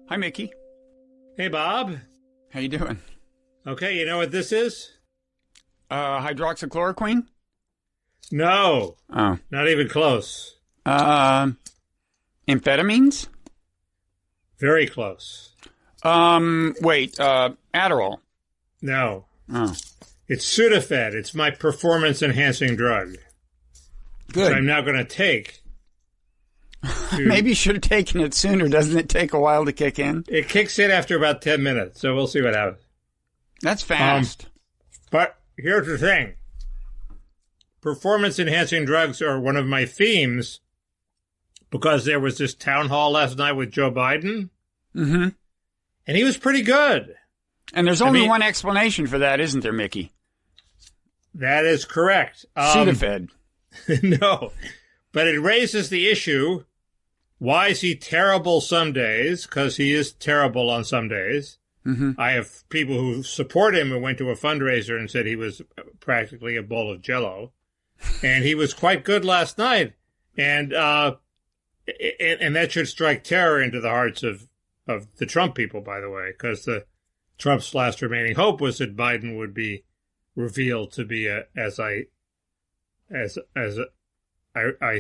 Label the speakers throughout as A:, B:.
A: Hi, Mickey.
B: Hey, Bob.
A: How you doing?
B: Okay, you know what this is?
A: Hydroxychloroquine?
B: No.
A: Oh.
B: Not even close.
A: Amphetamines?
B: Very close.
A: Adderall?
B: No.
A: Oh.
B: It's Sudafed. It's my performance-enhancing drug.
A: Good.
B: Which I'm now going to take.
A: Maybe you should have taken it sooner. Doesn't it take a while to kick in?
B: It kicks in after about 10 minutes, so we'll see what happens.
A: That's fast.
B: But here's the thing. Performance-enhancing drugs are one of my themes because there was this town hall last night with Joe Biden.
A: Mm-hmm.
B: And he was pretty good.
A: And there's only one explanation for that, isn't there, Mickey?
B: That is correct.
A: Sudafed.
B: No. But it raises the issue, why is he terrible some days? Because he is terrible on some days.
A: Mm-hmm.
B: I have people who support him who went to a fundraiser and said he was practically a bowl of Jell-O. And he was quite good last night. And that should strike terror into the hearts of the Trump people, by the way, because Trump's last remaining hope was that Biden would be revealed to be as I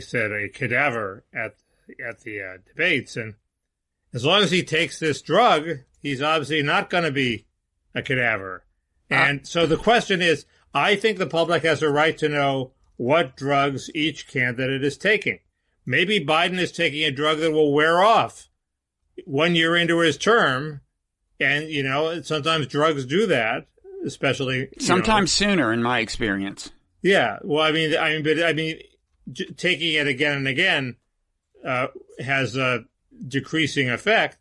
B: said, a cadaver at the debates. And as long as he takes this drug, he's obviously not going to be a cadaver. And so the question is, I think the public has a right to know what drugs each candidate is taking. Maybe Biden is taking a drug that will wear off 1 year into his term. And, you know, sometimes drugs do that, especially
A: sometimes sooner, in my experience.
B: Yeah. Well, I mean, taking it again and again has a decreasing effect.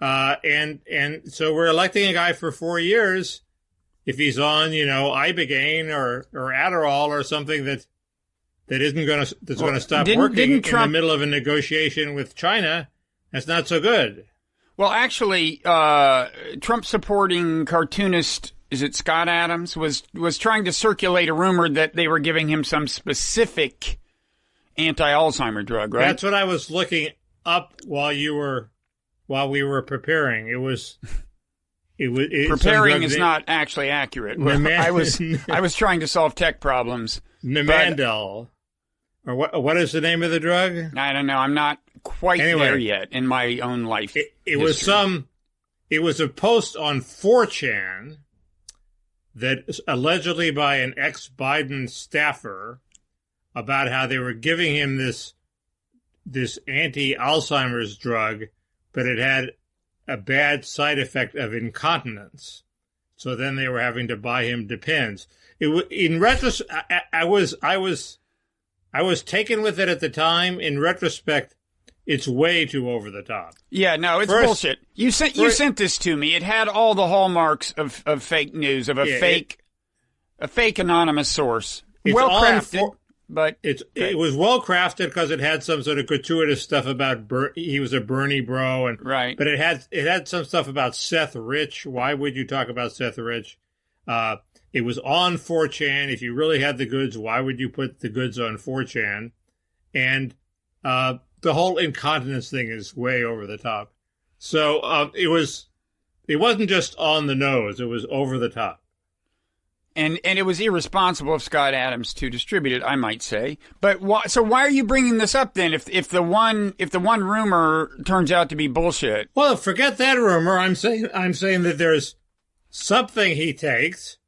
B: And so we're electing a guy for 4 years. If he's on, Ibogaine or Adderall or something that's going to stop working in the middle of a negotiation with China, that's not so good.
A: Well, actually, Trump supporting cartoonist, is it Scott Adams, was trying to circulate a rumor that they were giving him some specific anti-Alzheimer drug, right?
B: That's what I was looking up while we were preparing.
A: Preparing is not actually accurate. I was trying to solve tech problems.
B: Namandel. Or what is the name of the drug?
A: I don't know. I'm not quite there yet in my own life.
B: It was a post on 4chan that allegedly by an ex-Biden staffer about how they were giving him this anti-Alzheimer's drug, but it had a bad side effect of incontinence. So then they were having to buy him Depends. In retrospect, I was taken with it at the time. In retrospect, it's way too over the top.
A: Yeah, no, it's bullshit. You sent this to me. It had all the hallmarks of fake news, of a fake anonymous source. Well crafted, but
B: it was well crafted because it had some sort of gratuitous stuff about he was a Bernie bro, and
A: right.
B: But it had some stuff about Seth Rich. Why would you talk about Seth Rich? It was on 4chan. If you really had the goods, why would you put the goods on 4chan? And the whole incontinence thing is way over the top. So it wasn't just on the nose; it was over the top.
A: And it was irresponsible of Scott Adams to distribute it, I might say. But so why are you bringing this up then? If the one rumor turns out to be bullshit?
B: Well, forget that rumor. I'm saying that there's something he takes,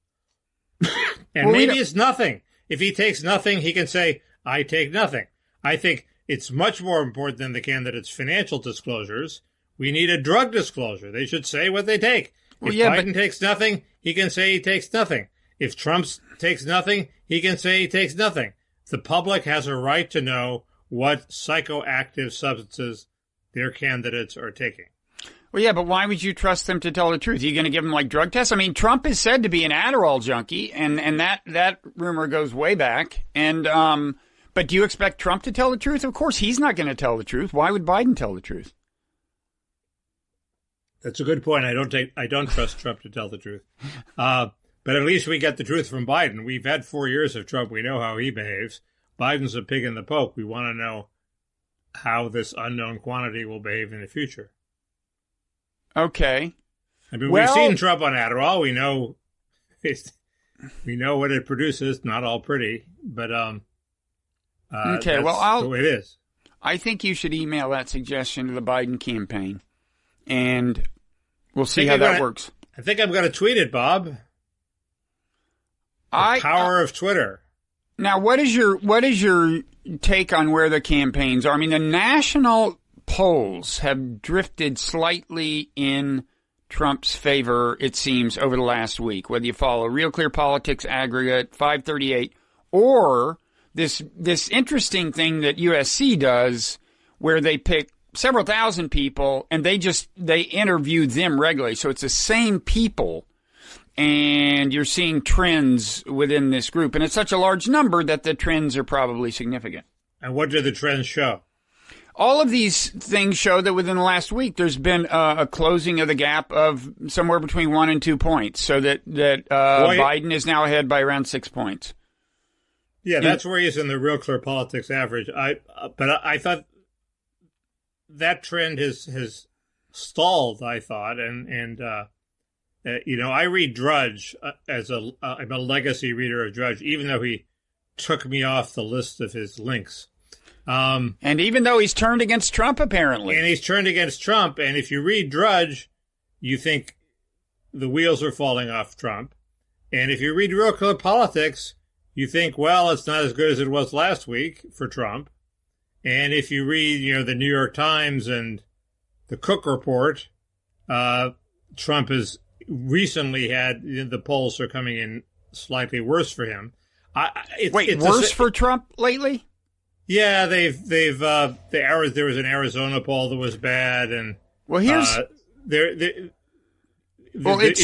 B: and maybe it's nothing. If he takes nothing, he can say, "I take nothing." I think it's much more important than the candidate's financial disclosures. We need a drug disclosure. They should say what they take. If Biden takes nothing, he can say he takes nothing. If Trump takes nothing, he can say he takes nothing. The public has a right to know what psychoactive substances their candidates are taking.
A: Well, yeah, but why would you trust them to tell the truth? Are you going to give them like drug tests? I mean, Trump is said to be an Adderall junkie, and that rumor goes way back. And but do you expect Trump to tell the truth? Of course, he's not going to tell the truth. Why would Biden tell the truth?
B: That's a good point. I don't trust Trump to tell the truth. But at least we get the truth from Biden. We've had 4 years of Trump. We know how he behaves. Biden's a pig in the poke. We want to know how this unknown quantity will behave in the future.
A: Okay.
B: I mean, we've seen Trump on Adderall. We know what it produces. Not all pretty, but
A: okay.
B: That's
A: Well,
B: the way it is.
A: I think you should email that suggestion to the Biden campaign, and we'll see how that works.
B: I think I'm going to tweet it, Bob. The power of Twitter.
A: Now, what is your take on where the campaigns are? I mean, the national polls have drifted slightly in Trump's favor, it seems, over the last week, whether you follow Real Clear Politics Aggregate, 538, or this interesting thing that USC does where they pick several thousand people and they interview them regularly. So it's the same people, and you're seeing trends within this group. And it's such a large number that the trends are probably significant.
B: And what do the trends show?
A: All of these things show that within the last week, there's been a closing of the gap of somewhere between 1 and 2 points, so that Biden is now ahead by around 6 points.
B: Yeah, that's where he is in the Real Clear Politics average. But I thought that trend has stalled. I thought, and I read Drudge I'm a legacy reader of Drudge, even though he took me off the list of his links.
A: And even though he's turned against Trump, apparently.
B: And he's turned against Trump. And if you read Drudge, you think the wheels are falling off Trump. And if you read Real Clear Politics, you think, well, it's not as good as it was last week for Trump. And if you read, the New York Times and the Cook Report, Trump has recently had, the polls are coming in slightly worse for him.
A: Worse for Trump lately?
B: Yeah, there was an Arizona poll that was bad, and
A: it's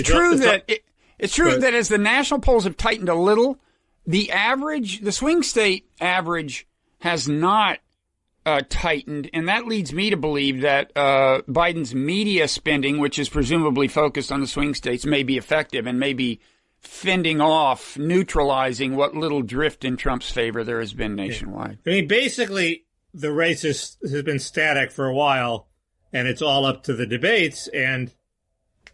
A: true that as the national polls have tightened a little, the swing state average has not tightened, and that leads me to believe that Biden's media spending, which is presumably focused on the swing states, may be effective and may be fending off, neutralizing what little drift in Trump's favor there has been nationwide.
B: I mean, basically, the race has been static for a while, and it's all up to the debates. And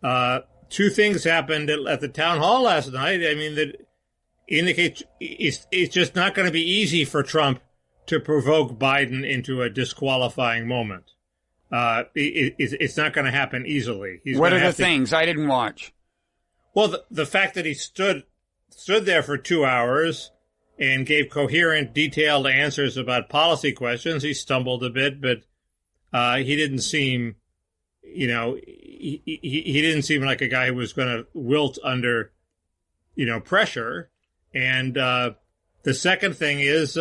B: 2 things happened at the town hall last night. I mean, that indicate it's just not going to be easy for Trump to provoke Biden into a disqualifying moment. It's not going to happen easily.
A: What are the things? I didn't watch.
B: Well, the fact that he stood there for 2 hours and gave coherent, detailed answers about policy questions. He stumbled a bit, but he didn't seem, he didn't seem like a guy who was going to wilt under, pressure. And the second thing is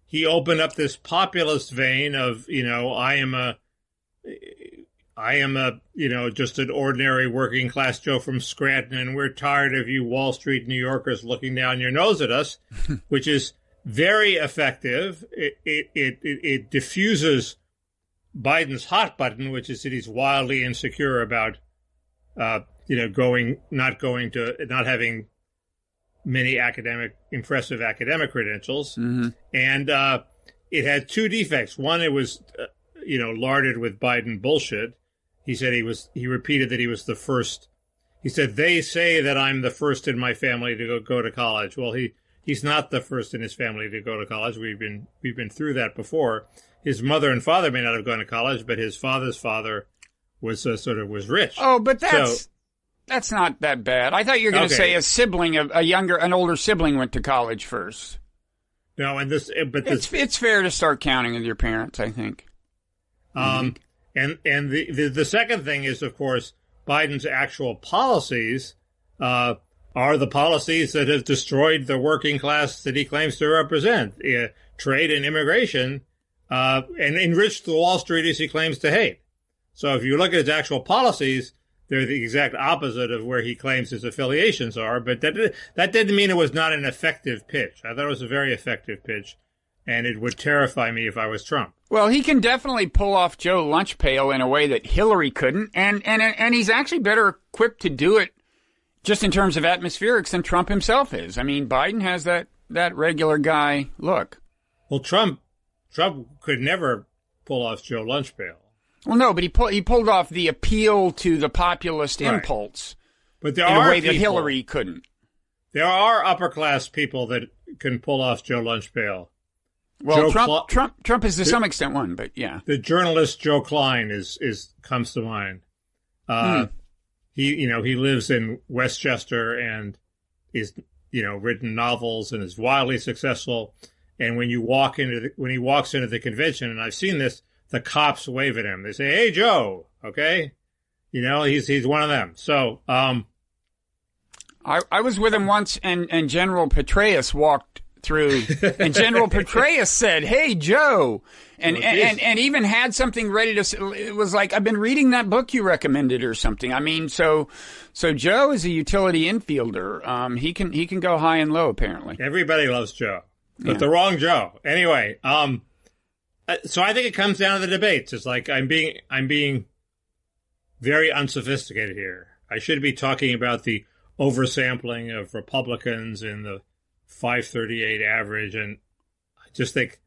B: he opened up this populist vein of, I am just an ordinary working class Joe from Scranton, and we're tired of you Wall Street New Yorkers looking down your nose at us, which is very effective. It diffuses Biden's hot button, which is that he's wildly insecure about, not having many impressive academic credentials. Mm-hmm. And it had 2 defects. One, it was, larded with Biden bullshit. He said he repeated that he was the first. He said, they say that I'm the first in my family to go to college. Well, he's not the first in his family to go to college. We've been through that before. His mother and father may not have gone to college, but his father's father was was rich.
A: Oh, but that's not that bad. I thought you were going to say a sibling, an older sibling went to college first.
B: No, and
A: it's fair to start counting with your parents, I think.
B: And the second thing is, of course, Biden's actual policies are the policies that have destroyed the working class that he claims to represent, trade and immigration, and enriched the Wall Streeters he claims to hate. So if you look at his actual policies, they're the exact opposite of where he claims his affiliations are. But that didn't mean it was not an effective pitch. I thought it was a very effective pitch, and it would terrify me if I was Trump.
A: Well, he can definitely pull off Joe Lunchpail in a way that Hillary couldn't, and he's actually better equipped to do it just in terms of atmospherics than Trump himself is. I mean, Biden has that regular guy look.
B: Well, Trump could never pull off Joe Lunchpail.
A: Well, no, but he pulled off the appeal to the populist impulse,
B: but there
A: in
B: are
A: a way
B: people,
A: that Hillary couldn't.
B: There are upper class people that can pull off Joe Lunchpail.
A: Well, Trump is to some extent one, but yeah.
B: The journalist Joe Klein comes to mind. He lives in Westchester and is, written novels and is wildly successful. And when he walks into the convention, and I've seen this, the cops wave at him. They say, "Hey, Joe," okay? He's one of them. So,
A: I was with him once, and General Petraeus walked through, and General Petraeus said, "Hey, Joe," and even had something ready to. It was like, "I've been reading that book you recommended," or something. I mean, so Joe is a utility infielder. He can go high and low. Apparently,
B: everybody loves Joe, but the wrong Joe. Anyway, so I think it comes down to the debates. It's like I'm being very unsophisticated here. I should be talking about the oversampling of Republicans in the 538 average, and I just think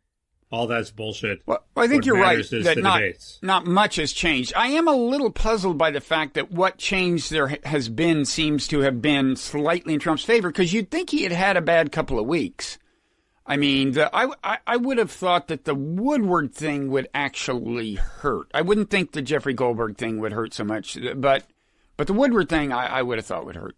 B: all that's bullshit.
A: Well, I think you're right that not much has changed. I am a little puzzled by the fact that what change there has been seems to have been slightly in Trump's favor, because you'd think he had a bad couple of weeks. I mean, I would have thought that the Woodward thing would actually hurt. I wouldn't think the Jeffrey Goldberg thing would hurt so much, but the Woodward thing I would have thought would hurt.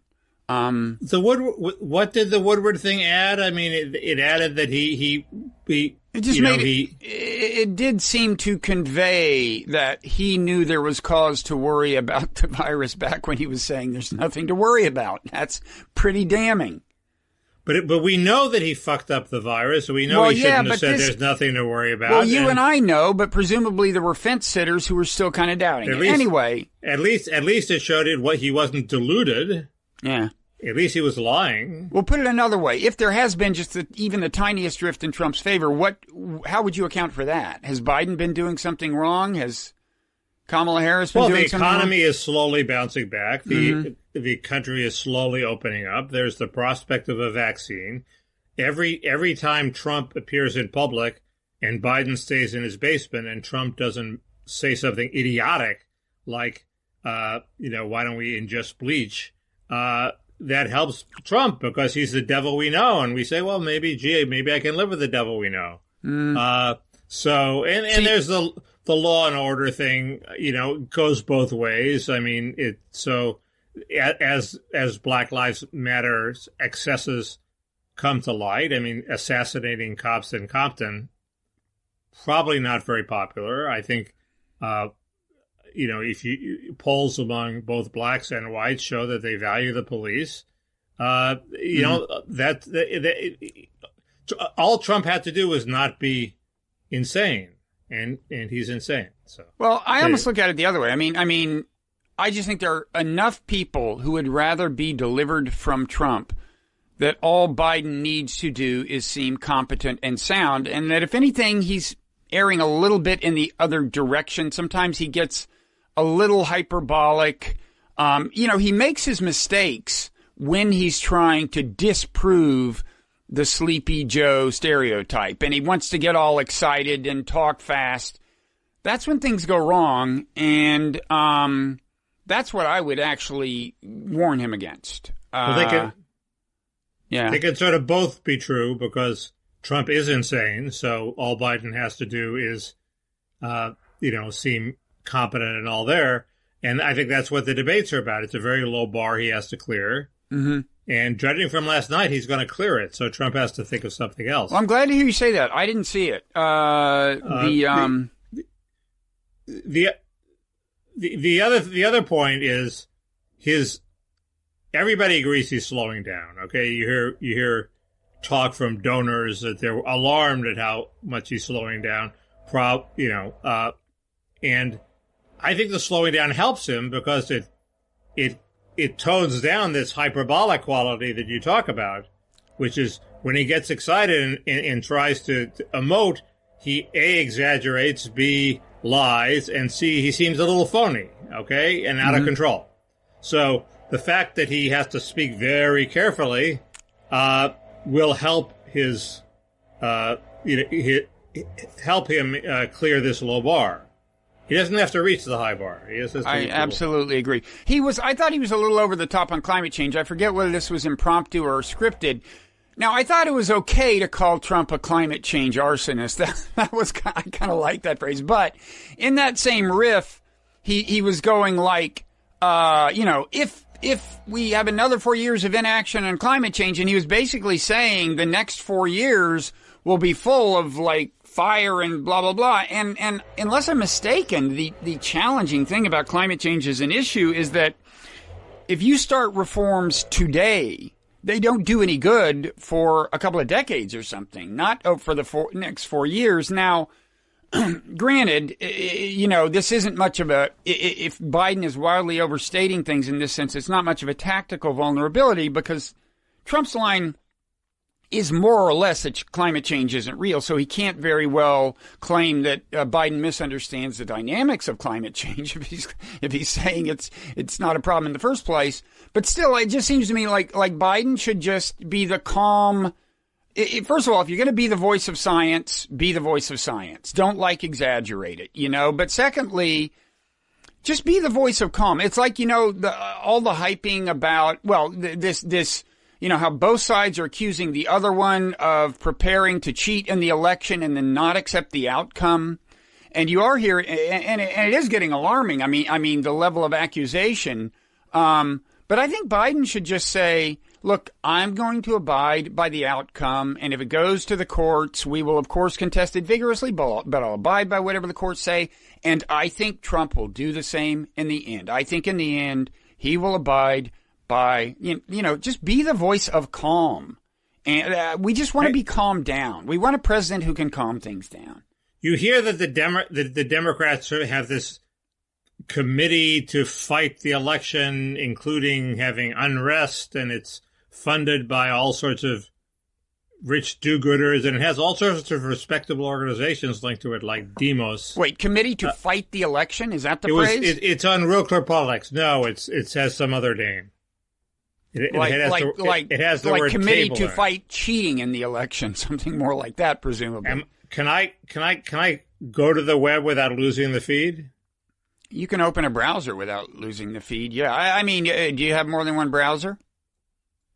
B: What did the Woodward thing add? I mean, it added that he
A: it just it did seem to convey that he knew there was cause to worry about the virus back when he was saying there's nothing to worry about. That's pretty damning.
B: But we know that he fucked up the virus, so we know he shouldn't have said there's nothing to worry about.
A: Well, you and I know, but presumably there were fence sitters who were still kind of doubting it. Anyway.
B: At least it showed he wasn't deluded.
A: Yeah.
B: At least he was lying.
A: Well, put it another way. If there has been just even the tiniest drift in Trump's favor, how would you account for that? Has Biden been doing something wrong? Has Kamala Harris been doing something wrong?
B: Well, the economy is slowly bouncing back. The country is slowly opening up. There's the prospect of a vaccine. Every time Trump appears in public and Biden stays in his basement and Trump doesn't say something idiotic like, why don't we ingest bleach? That helps Trump because he's the devil we know. And we say, well, maybe I can live with the devil we know. So there's the law and order thing, goes both ways. I mean, as Black Lives Matter excesses come to light, I mean, assassinating cops in Compton, probably not very popular. I think, if polls among both blacks and whites show that they value the police, all Trump had to do was not be insane, and he's insane. So,
A: well, I almost look at it the other way. I mean, I just think there are enough people who would rather be delivered from Trump that all Biden needs to do is seem competent and sound, and that if anything, he's erring a little bit in the other direction. Sometimes he gets a little hyperbolic. He makes his mistakes when he's trying to disprove the Sleepy Joe stereotype, and he wants to get all excited and talk fast. That's when things go wrong, and that's what I would actually warn him against.
B: They can sort of both be true because Trump is insane, so all Biden has to do is, seem competent and all there. And I think that's what the debates are about. It's a very low bar he has to clear. Mm-hmm. And judging from last night, he's going to clear it. So Trump has to think of something else.
A: Well, I'm glad to hear you say that. I didn't see it.
B: The other point is everybody agrees he's slowing down. Okay, you hear talk from donors that they're alarmed at how much he's slowing down. And I think the slowing down helps him because it tones down this hyperbolic quality that you talk about, which is when he gets excited and tries to emote, he A, exaggerates, B, lies, and C, he seems a little phony, okay, and out of control. So the fact that he has to speak very carefully will help his help him clear this low bar. He doesn't have to reach the high bar. He just has to
A: I absolutely agree. I thought he was a little over the top on climate change. I forget whether this was impromptu or scripted. Now, I thought it was okay to call Trump a climate change arsonist. That was, I kind of like that phrase. But in that same riff, he was going like, if we have another 4 years of inaction on climate change, and he was basically saying the next 4 years will be full of like fire and blah, blah, blah. And unless I'm mistaken, the challenging thing about climate change as an issue is that if you start reforms today, they don't do any good for a couple of decades or something, not for the next 4 years. Now, granted, this isn't much of if Biden is wildly overstating things in this sense, it's not much of a tactical vulnerability because Trump's line is more or less that climate change isn't real. So he can't very well claim that Biden misunderstands the dynamics of climate change if he's saying it's not a problem in the first place. But still, it just seems to me like Biden should just be the calm. First of all, if you're going to be the voice of science, be the voice of science. Don't exaggerate it, But secondly, just be the voice of calm. It's like, all the hyping about, this, how both sides are accusing the other one of preparing to cheat in the election and then not accept the outcome. And you are here, and it is getting alarming. I mean, the level of accusation. But I think Biden should just say, look, I'm going to abide by the outcome, and if it goes to the courts, we will, of course, contest it vigorously, but I'll abide by whatever the courts say, and I think Trump will do the same in the end. I think in the end, he will abide by, just be the voice of calm. And we just want to be calmed down. We want a president who can calm things down.
B: You hear that the Democrats have this committee to fight the election, including having unrest, and it's funded by all sorts of rich do-gooders, and it has all sorts of respectable organizations linked to it, like Demos.
A: Wait, committee to fight the election? Is that the phrase?
B: It's on Real Clear Politics. No, it has some other name. It has the word
A: committee to
B: table
A: fight cheating in the election, something more like that, presumably.
B: Can I go to the web without losing the feed?
A: You can open a browser without losing the feed. Yeah, I mean, do you have more than one browser?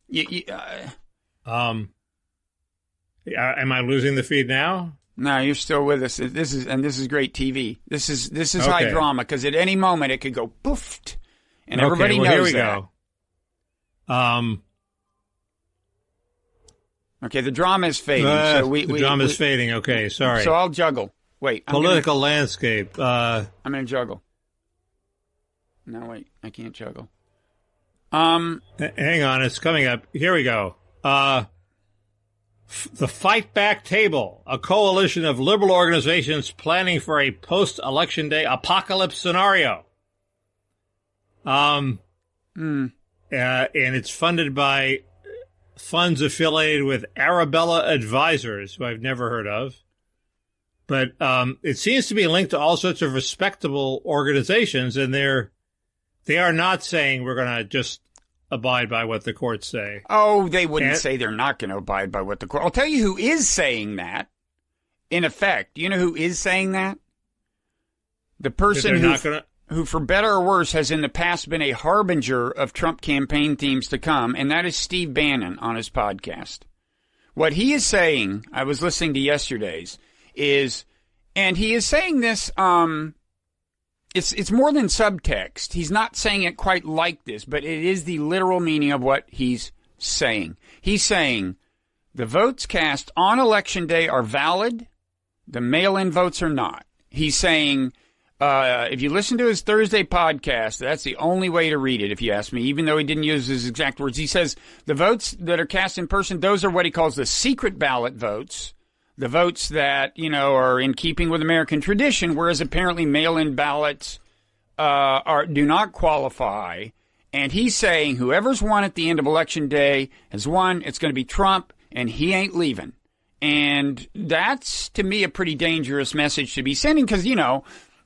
B: Am I losing the feed now?
A: No, you're still with us. This is great TV. This is okay. High drama because at any moment it could go poofed, and everybody knows
B: here we
A: that.
B: Go.
A: Okay, the drama is fading.
B: The drama is fading. Okay, sorry.
A: So I'll juggle. Wait.
B: Political landscape.
A: I'm going to juggle. No, wait. I can't juggle.
B: Hang on. It's coming up. Here we go. The Fight Back Table, a coalition of liberal organizations planning for a post-election day apocalypse scenario. And it's funded by funds affiliated with Arabella Advisors, who I've never heard of. But it seems to be linked to all sorts of respectable organizations, and they are not saying we're going to just abide by what the courts say.
A: Oh, they wouldn't say they're not going to abide by what the court. I'll tell you who is saying that. In effect, do you know who is saying that? The person who, for better or worse, has in the past been a harbinger of Trump campaign themes to come, and that is Steve Bannon on his podcast. What he is saying, I was listening to yesterday's, and he is saying this, it's more than subtext. He's not saying it quite like this, but it is the literal meaning of what he's saying. He's saying the votes cast on election day are valid. The mail-in votes are not. He's saying, if you listen to his Thursday podcast, that's the only way to read it, if you ask me, even though he didn't use his exact words. He says the votes that are cast in person, those are what he calls the secret ballot votes. The votes that, are in keeping with American tradition, whereas apparently mail-in ballots do not qualify. And he's saying whoever's won at the end of Election Day has won. It's going to be Trump, and he ain't leaving. And that's, to me, a pretty dangerous message to be sending because,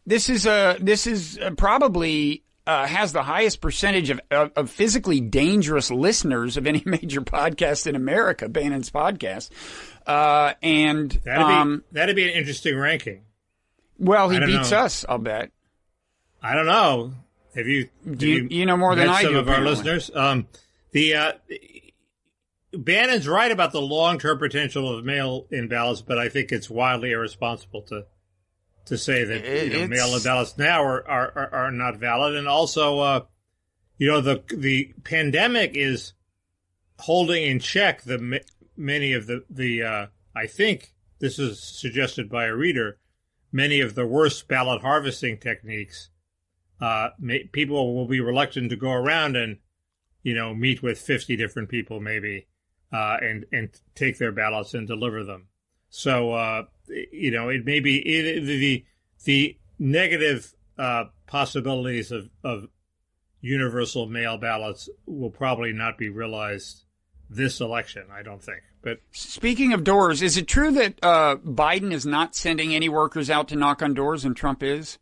A: this is probably has the highest percentage of physically dangerous listeners of any major podcast in America, Bannon's podcast. And
B: that'd be an interesting ranking.
A: Well, he beats us, I'll bet.
B: I don't know. Have you?
A: You know more than I do.
B: Some of
A: apparently.
B: our listeners. Bannon's right about the long-term potential of mail-in ballots, but I think it's wildly irresponsible to say that mail-in ballots now are not valid. And also, the pandemic is holding in check many of the I think this is suggested by a reader, many of the worst ballot harvesting techniques. People will be reluctant to go around and meet with 50 different people maybe. And take their ballots and deliver them. So, it may be the negative possibilities of universal mail ballots will probably not be realized this election, I don't think. But
A: speaking of doors, is it true that Biden is not sending any workers out to knock on doors and Trump is?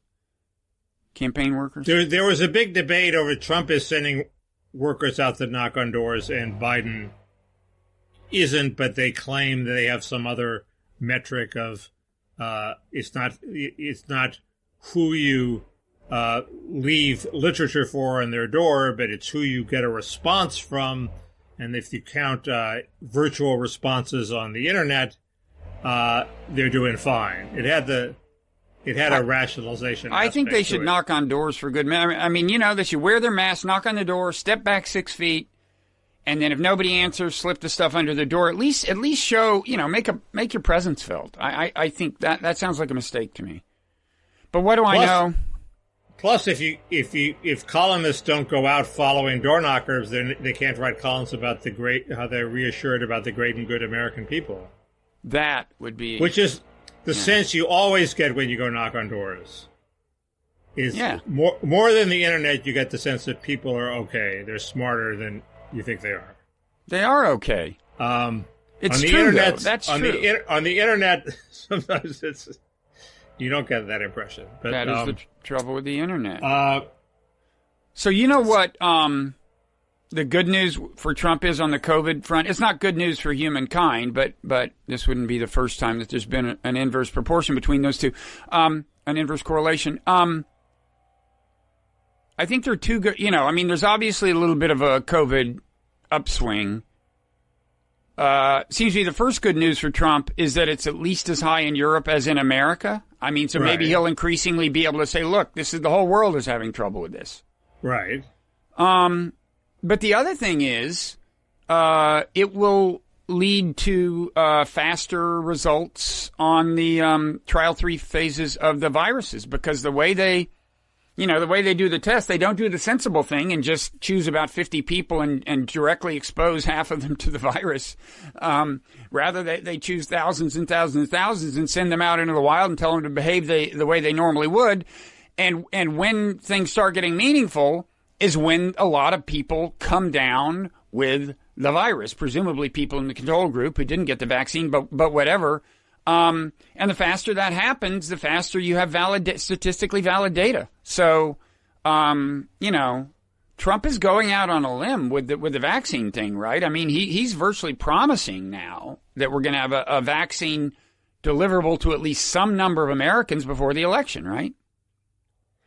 A: Campaign workers?
B: There was a big debate over Trump is sending workers out to knock on doors and Biden isn't, but they claim that they have some other metric of it's not who you leave literature for on their door, but it's who you get a response from. And if you count virtual responses on the internet, they're doing fine. It had a rationalization.
A: I think they should knock on doors for good measure. I mean, they should wear their mask, knock on the door, step back 6 feet. And then if nobody answers, slip the stuff under the door. At least show, make your presence felt. I think that sounds like a mistake to me. But what do I know?
B: Plus, if columnists don't go out following door knockers, then they can't write columns about how they're reassured about the great and good American people.
A: That would be,
B: which is the sense you always get when you go knock on doors. More than the internet, you get the sense that people are okay. They're smarter than you think they are.
A: They are okay.
B: It's
A: on the
B: true,
A: internet, though. That's true.
B: On the internet, sometimes you don't get that impression. But
A: that is the trouble with the internet. So you know what the good news for Trump is on the COVID front? It's not good news for humankind, but this wouldn't be the first time that there's been an inverse proportion between those two, an inverse correlation. I think they're too good. There's obviously a little bit of a COVID upswing. Seems to be the first good news for Trump is that it's at least as high in Europe as in America. So maybe he'll increasingly be able to say, look, the whole world is having trouble with this.
B: Right.
A: But the other thing is, it will lead to faster results on the trial 3 phases of the viruses because the way they do the test, they don't do the sensible thing and just choose about 50 people and directly expose half of them to the virus. Rather, they choose thousands and thousands and thousands and send them out into the wild and tell them to behave the way they normally would. And when things start getting meaningful is when a lot of people come down with the virus, presumably people in the control group who didn't get the vaccine, but whatever. And the faster that happens, the faster you have statistically valid data. So, Trump is going out on a limb with the vaccine thing, right? I mean, he's virtually promising now that we're going to have a vaccine deliverable to at least some number of Americans before the election, right?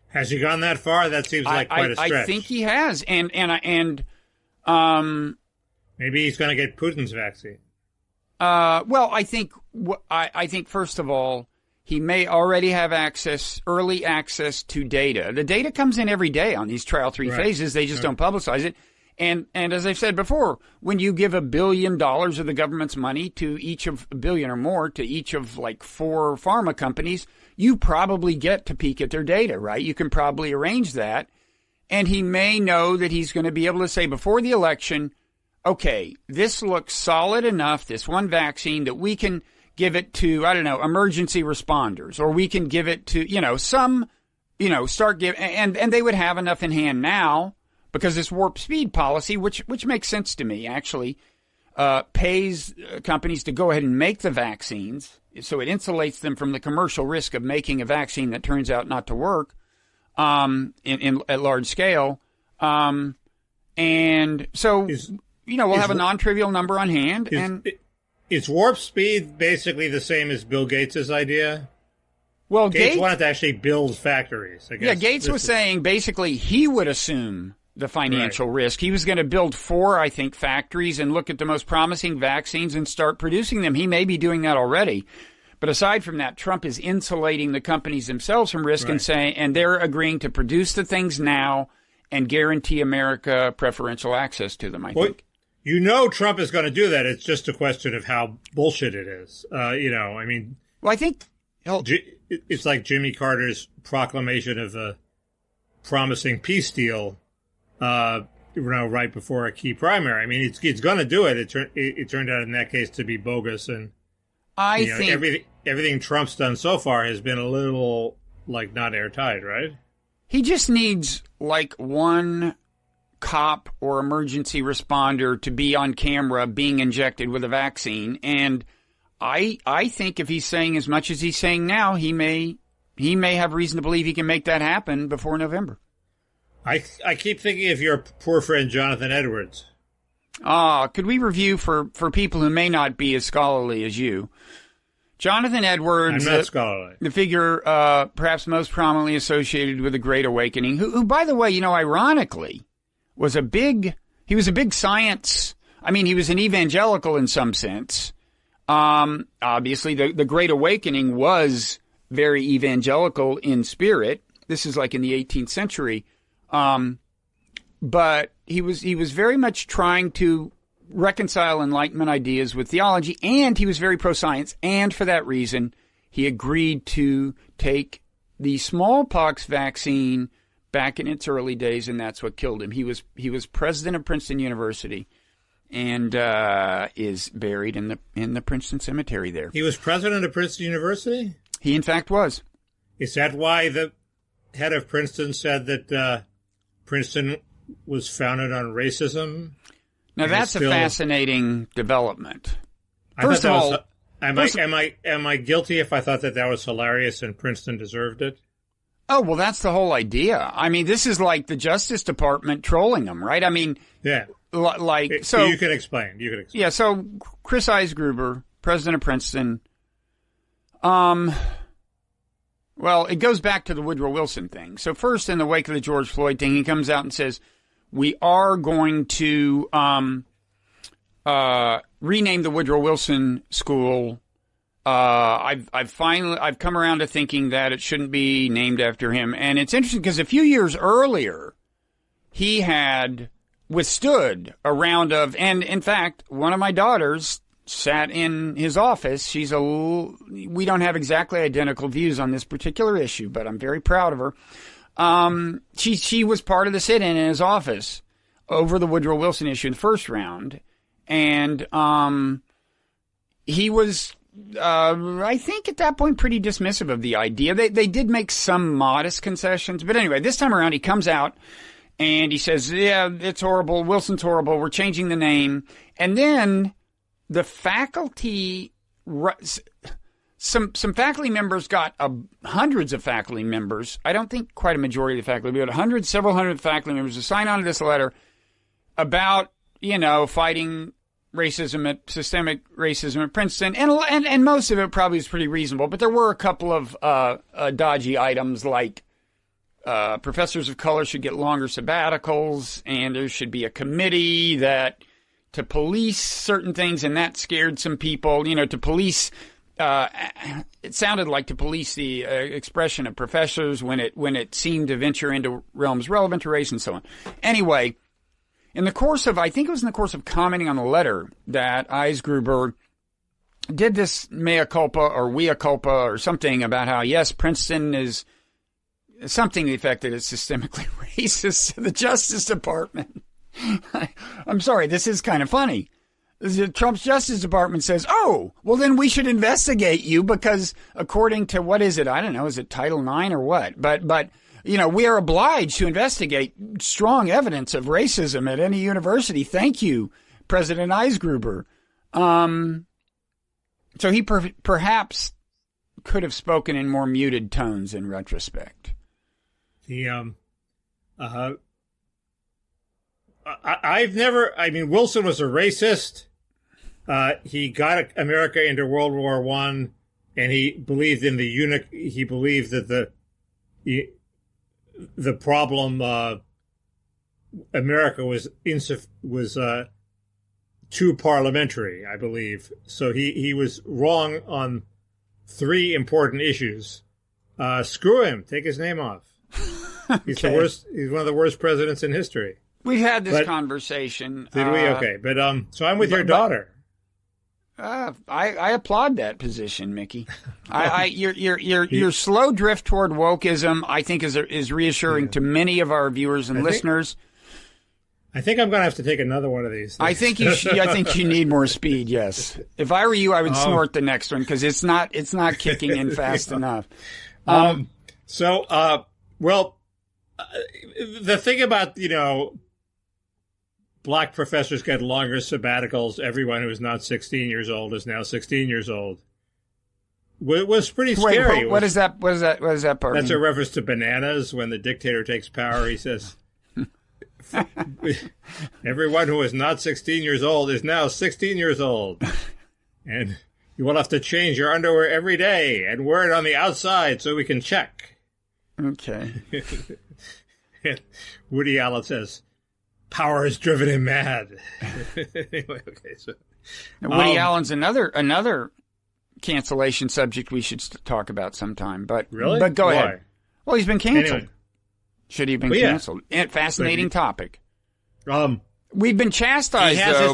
B: Has he gone that far? That seems like quite a stretch.
A: I think he has, and
B: maybe he's going to get Putin's vaccine.
A: Well, I think first of all, he may already have early access to data. The data comes in every day on these trial 3 phases. They just don't publicize it. And as I've said before, when you give $1 billion of the government's money to each of $1 billion or more to each of like 4 pharma companies, you probably get to peek at their data, right? You can probably arrange that. And he may know that he's going to be able to say before the election, okay, this looks solid enough, this one vaccine, that we can give it to, emergency responders, or we can give it to, start giving, and they would have enough in hand now because this warp speed policy, which makes sense to me, actually, pays companies to go ahead and make the vaccines. So it insulates them from the commercial risk of making a vaccine that turns out not to work, at large scale. And so, we'll have a non-trivial number on hand.
B: Is warp speed basically the same as Bill Gates' idea?
A: Well,
B: Gates wanted to actually build factories. I guess.
A: Yeah, Gates was saying basically he would assume the financial risk. He was going to build 4, I think, factories and look at the most promising vaccines and start producing them. He may be doing that already. But aside from that, Trump is insulating the companies themselves from risk and saying, and they're agreeing to produce the things now and guarantee America preferential access to them, I think.
B: You know Trump is going to do that. It's just a question of how bullshit it is. I mean...
A: Well, I think...
B: It's like Jimmy Carter's proclamation of a promising peace deal, right before a key primary. I mean, it's going to do it. It turned out in that case to be bogus, and
A: I think
B: everything Trump's done so far has been a little like not airtight, right?
A: He just needs like one cop or emergency responder to be on camera being injected with a vaccine, and I think if he's saying as much as he's saying now, he may have reason to believe he can make that happen before November.
B: I keep thinking of your poor friend Jonathan Edwards.
A: Could we review for people who may not be as scholarly as you? Jonathan Edwards,
B: I'm not scholarly.
A: The figure perhaps most prominently associated with the Great Awakening, who by the way, ironically, was a big science. I mean, he was an evangelical in some sense. Obviously, the Great Awakening was very evangelical in spirit. This is like in the 18th century. But he was very much trying to reconcile Enlightenment ideas with theology, and he was very pro-science. And for that reason, he agreed to take the smallpox vaccine back in its early days, and that's what killed him. He was president of Princeton University. And is buried in the Princeton cemetery there.
B: He was president of Princeton University?
A: He, in fact, was.
B: Is that why the head of Princeton said that Princeton was founded on racism?
A: Now, that's a fascinating development. First of all,
B: am I guilty if I thought that was hilarious and Princeton deserved it?
A: Oh, well, that's the whole idea. I mean, this is like the Justice Department trolling them, right? I mean,
B: yeah.
A: So
B: you can explain.
A: Yeah. So Chris Eisgruber, president of Princeton. Well, it goes back to the Woodrow Wilson thing. So first, in the wake of the George Floyd thing, he comes out and says, "We are going to rename the Woodrow Wilson School." I've come around to thinking that it shouldn't be named after him, and it's interesting because a few years earlier, he had withstood a round of, and in fact, one of my daughters sat in his office. We don't have exactly identical views on this particular issue, but I'm very proud of her. She was part of the sit-in in his office over the Woodrow Wilson issue in the first round, and he was, I think at that point, pretty dismissive of the idea. They did make some modest concessions, but anyway, this time around he comes out and he says, yeah, it's horrible. Wilson's horrible. We're changing the name. And then the faculty, some faculty members got hundreds of faculty members. I don't think quite a majority of the faculty, but several hundred faculty members to sign on to this letter about, fighting systemic racism at Princeton. And most of it probably was pretty reasonable, but there were a couple of dodgy items like professors of color should get longer sabbaticals, and there should be a committee to police certain things, and that scared some people. To police, it sounded like to police the expression of professors when it seemed to venture into realms relevant to race and so on. Anyway, I think it was in the course of commenting on the letter that Eisgruber did this mea culpa or mea culpa or something about how, yes, Princeton is something to the effect that it's systemically racist to the Justice Department. I'm sorry, this is kind of funny. Trump's Justice Department says, oh, well, then we should investigate you because according to, what is it? I don't know. Is it Title IX or what? But we are obliged to investigate strong evidence of racism at any university. Thank you, President Eisgruber. So he perhaps could have spoken in more muted tones in retrospect.
B: Wilson was a racist. he got America into World War I, and he believed in he believed that the problem America was too parliamentary, I believe. So he was wrong on 3 important issues. Screw him. Take his name off. He's the worst. He's one of the worst presidents in history.
A: We've had this conversation.
B: Did we? Okay. But so I'm with your daughter.
A: I applaud that position, Mickey. Your slow drift toward wokeism, I think, is reassuring to many of our viewers and listeners.
B: I think I'm going to have to take another one of these things.
A: I think you need more speed. Yes. If I were you, I would snort the next one because it's not kicking in fast enough.
B: The thing about, black professors get longer sabbaticals. Everyone who is not 16 years old is now 16 years old. Was pretty scary.
A: What is that? What is that part?
B: That's a reference to bananas. When the dictator takes power, he says, everyone who is not 16 years old is now 16 years old. And you will have to change your underwear every day and wear it on the outside so we can check.
A: Okay.
B: Woody Allen says, power has driven him mad. Anyway, okay. So
A: Woody Allen's another cancellation subject we should talk about sometime. But
B: really,
A: but go ahead. Well, he's been canceled. Anyway. Should he have been canceled? Fascinating topic. We've been chastised though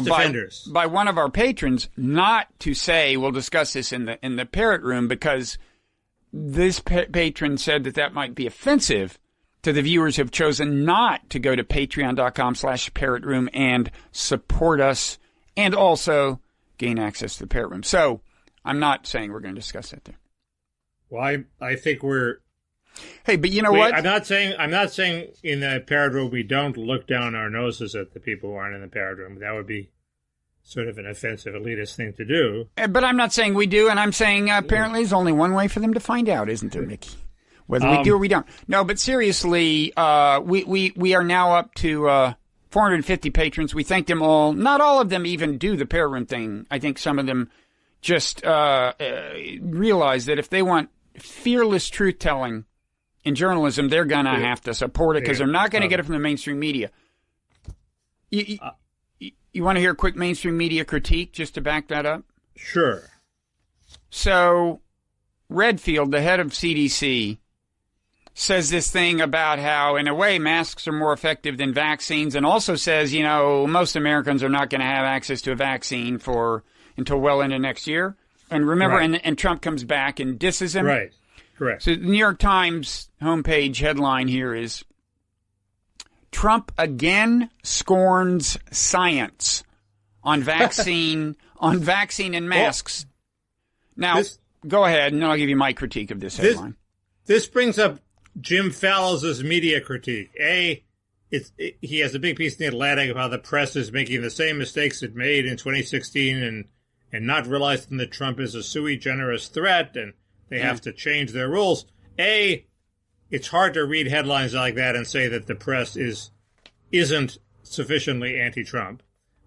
A: by one of our patrons not to say. We'll discuss this in the parrot room because this patron said that might be offensive to the viewers who have chosen not to go to patreon.com/parrotroom and support us and also gain access to the parrot room. So I'm not saying we're going to discuss that there.
B: Well, I think we're...
A: Hey, but you know what?
B: I'm not saying in the parrot room we don't look down our noses at the people who aren't in the parrot room. That would be sort of an offensive elitist thing to do.
A: But I'm not saying we do, and I'm saying apparently there's only one way for them to find out, isn't there, Mickey? Whether we do or we don't. No, but seriously, we are now up to 450 patrons. We thank them all. Not all of them even do the parrot room thing. I think some of them just realize that if they want fearless truth-telling in journalism, they're going to have to support it because they're not going to get it from the mainstream media. You want to hear a quick mainstream media critique just to back that up?
B: Sure.
A: So Redfield, the head of CDC, says this thing about how, in a way, masks are more effective than vaccines, and also says, most Americans are not going to have access to a vaccine until well into next year. And remember, and Trump comes back and disses him.
B: Right. Correct.
A: So the New York Times homepage headline here is, Trump again scorns science on vaccine and masks. Now, go ahead, and I'll give you my critique of this headline.
B: This brings up Jim Fallows' media critique. He has a big piece in The Atlantic about the press is making the same mistakes it made in 2016 and not realizing that Trump is a sui generis threat and they have to change their rules. It's hard to read headlines like that and say that the press isn't sufficiently anti-Trump.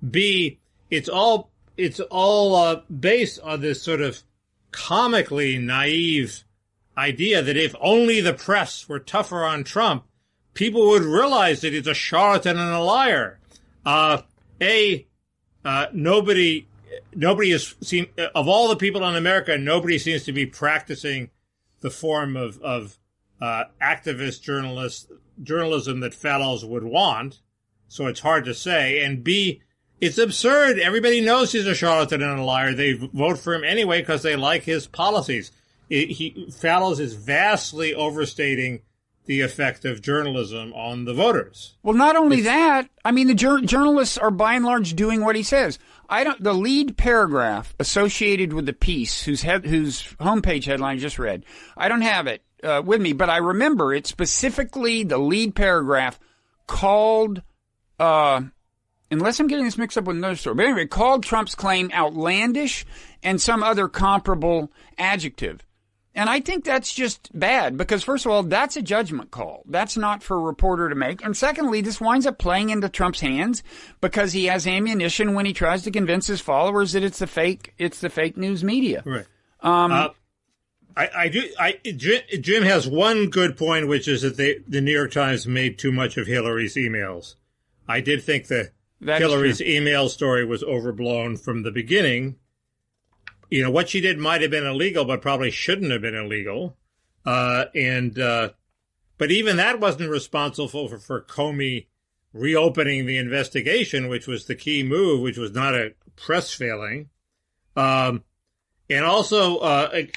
B: B, it's all based on this sort of comically naive idea that if only the press were tougher on Trump, people would realize that he's a charlatan and a liar. Nobody has seen, of all the people in America, nobody seems to be practicing the form of activist journalism that Fallows would want. So it's hard to say. And B, it's absurd. Everybody knows he's a charlatan and a liar. They vote for him anyway because they like his policies. Fallows is vastly overstating the effect of journalism on the voters.
A: Well, not only that, I mean, the journalists are by and large doing what he says. The lead paragraph associated with the piece, whose homepage headline I just read, I don't have it with me, but I remember it specifically. The lead paragraph called, unless I'm getting this mixed up with another story, but anyway, called Trump's claim outlandish and some other comparable adjective. And I think that's just bad because, first of all, that's a judgment call. That's not for a reporter to make. And secondly, this winds up playing into Trump's hands because he has ammunition when he tries to convince his followers that it's the fake news media.
B: Right. Jim has one good point, which is that the New York Times made too much of Hillary's emails. I did think Hillary's email story was overblown from the beginning. You know, what she did might have been illegal, but probably shouldn't have been illegal. But even that wasn't responsible for Comey reopening the investigation, which was the key move, which was not a press failing. And also a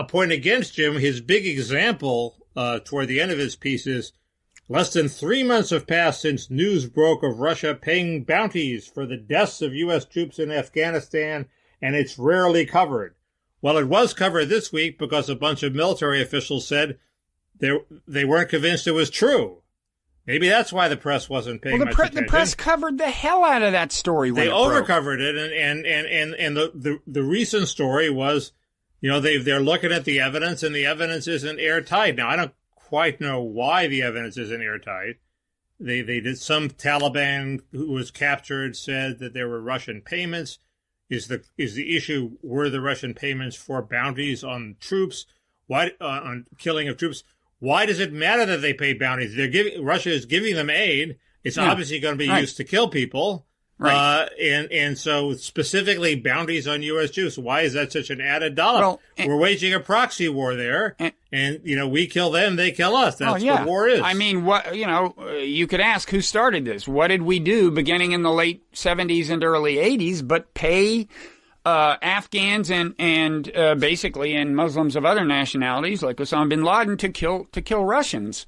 B: point against Jim, his big example toward the end of his piece is less than 3 months have passed since news broke of Russia paying bounties for the deaths of U.S. troops in Afghanistan, and it's rarely covered. Well, it was covered this week because a bunch of military officials said they weren't convinced it was true. Maybe that's why the press wasn't paying much attention.
A: The press covered the hell out of that story.
B: They overcovered it, and the recent story was, you know, they're looking at the evidence, and the evidence isn't airtight. Now, I don't quite know why the evidence isn't airtight. They did. Some Taliban who was captured said that there were Russian payments. Is the issue, were the Russian payments for bounties on troops? Why on killing of troops? Why does it matter that they pay bounties? Russia is giving them aid. It's obviously going to be used to kill people. Right. And so specifically bounties on U.S. Jews. Why is that such an added dollar? Well, we're waging a proxy war there, and you know, we kill them, they kill us. That's what war is.
A: I mean, you could ask who started this. What did we do beginning in the late 70s and early 80s but pay Afghans and basically and Muslims of other nationalities like Osama bin Laden to kill Russians?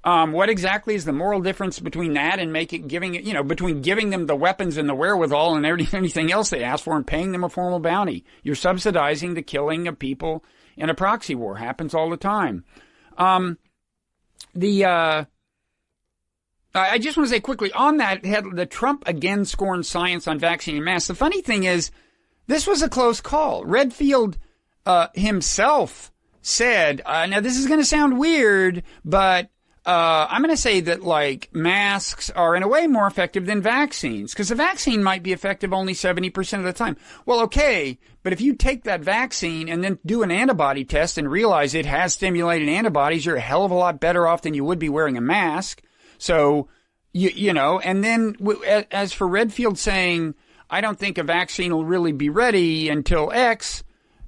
A: What exactly is the moral difference between that and between giving them the weapons and the wherewithal and anything else they ask for and paying them a formal bounty? You're subsidizing the killing of people in a proxy war. Happens all the time. I just want to say quickly on that, the Trump again scorns science on vaccine and masks. The funny thing is, this was a close call. Redfield himself said, now this is going to sound weird, but I'm going to say that, like, masks are in a way more effective than vaccines, because the vaccine might be effective only 70% of the time. Well, okay, but if you take that vaccine and then do an antibody test and realize it has stimulated antibodies, you're a hell of a lot better off than you would be wearing a mask. So, you know, and then as for Redfield saying, I don't think a vaccine will really be ready until X,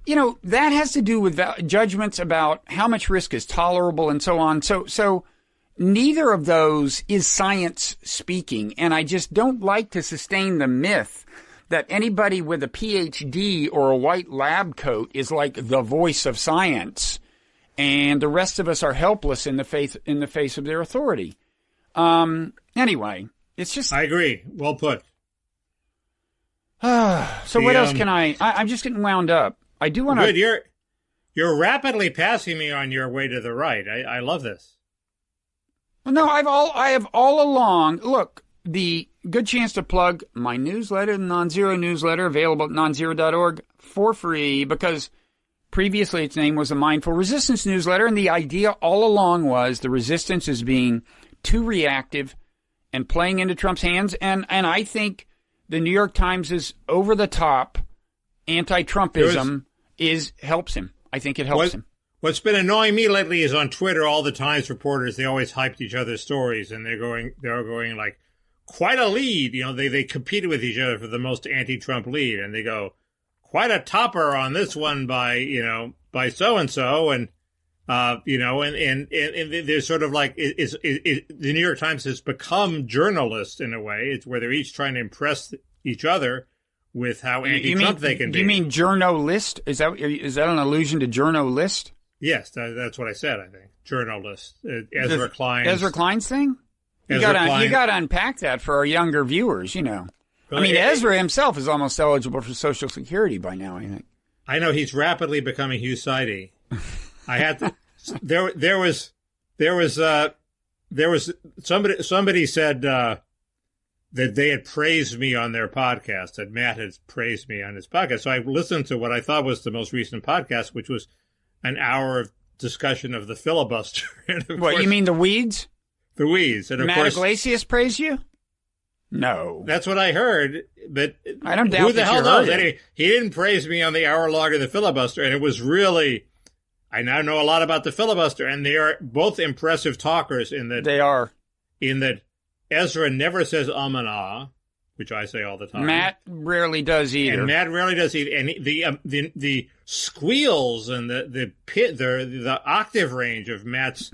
A: you know, that has to do with judgments about how much risk is tolerable and so on. So neither of those is science speaking, and I just don't like to sustain the myth that anybody with a PhD or a white lab coat is like the voice of science, and the rest of us are helpless in the face of their authority. Anyway, it's just...
B: I agree. Well put.
A: So what else can I'm just getting wound up. I do want to...
B: Good. You're rapidly passing me on your way to the right. I love this.
A: Well, no, I have all along, look, the good chance to plug my newsletter, the Nonzero newsletter, available at nonzero.org for free, because previously its name was the Mindful Resistance newsletter, and the idea all along was the resistance is being too reactive and playing into Trump's hands, and I think the New York Times' over-the-top anti-Trumpism helps him. I think it helps him.
B: What's been annoying me lately is on Twitter, all the Times reporters, they always hyped each other's stories, and they're going like, quite a lead. You know, they competed with each other for the most anti-Trump lead, and they go, quite a topper on this one by so-and-so, and they're sort of like, the New York Times has become journalists in a way. It's where they're each trying to impress each other with how anti-Trump they can be.
A: Do you mean journalist? Is that an allusion to journalist?
B: Yes, that's what I said, I think. Journalist. Ezra
A: Klein's thing? You got to unpack that for our younger viewers, you know. Well, I mean, Ezra himself is almost eligible for Social Security by now, I think.
B: I know he's rapidly becoming Hugh Sidey. I had to. There was somebody said that they had praised me on their podcast, that Matt had praised me on his podcast. So I listened to what I thought was the most recent podcast, which was an hour of discussion of the filibuster. And of
A: What,
B: course,
A: you mean the weeds?
B: the weeds? And of
A: Matt
B: course,
A: Iglesias praised you? No.
B: that's what I heard. But
A: I don't doubt
B: who the
A: that
B: hell
A: you
B: knows?
A: heard it.
B: Anyway, he didn't praise me on the hour long of the filibuster, and it was really. I now know a lot about the filibuster, and they are both impressive talkers in that.
A: They are.
B: In that, Ezra never says and ah, which I say all the time.
A: Matt rarely does either.
B: And Matt rarely does either. And the squeals and the octave range of Matt's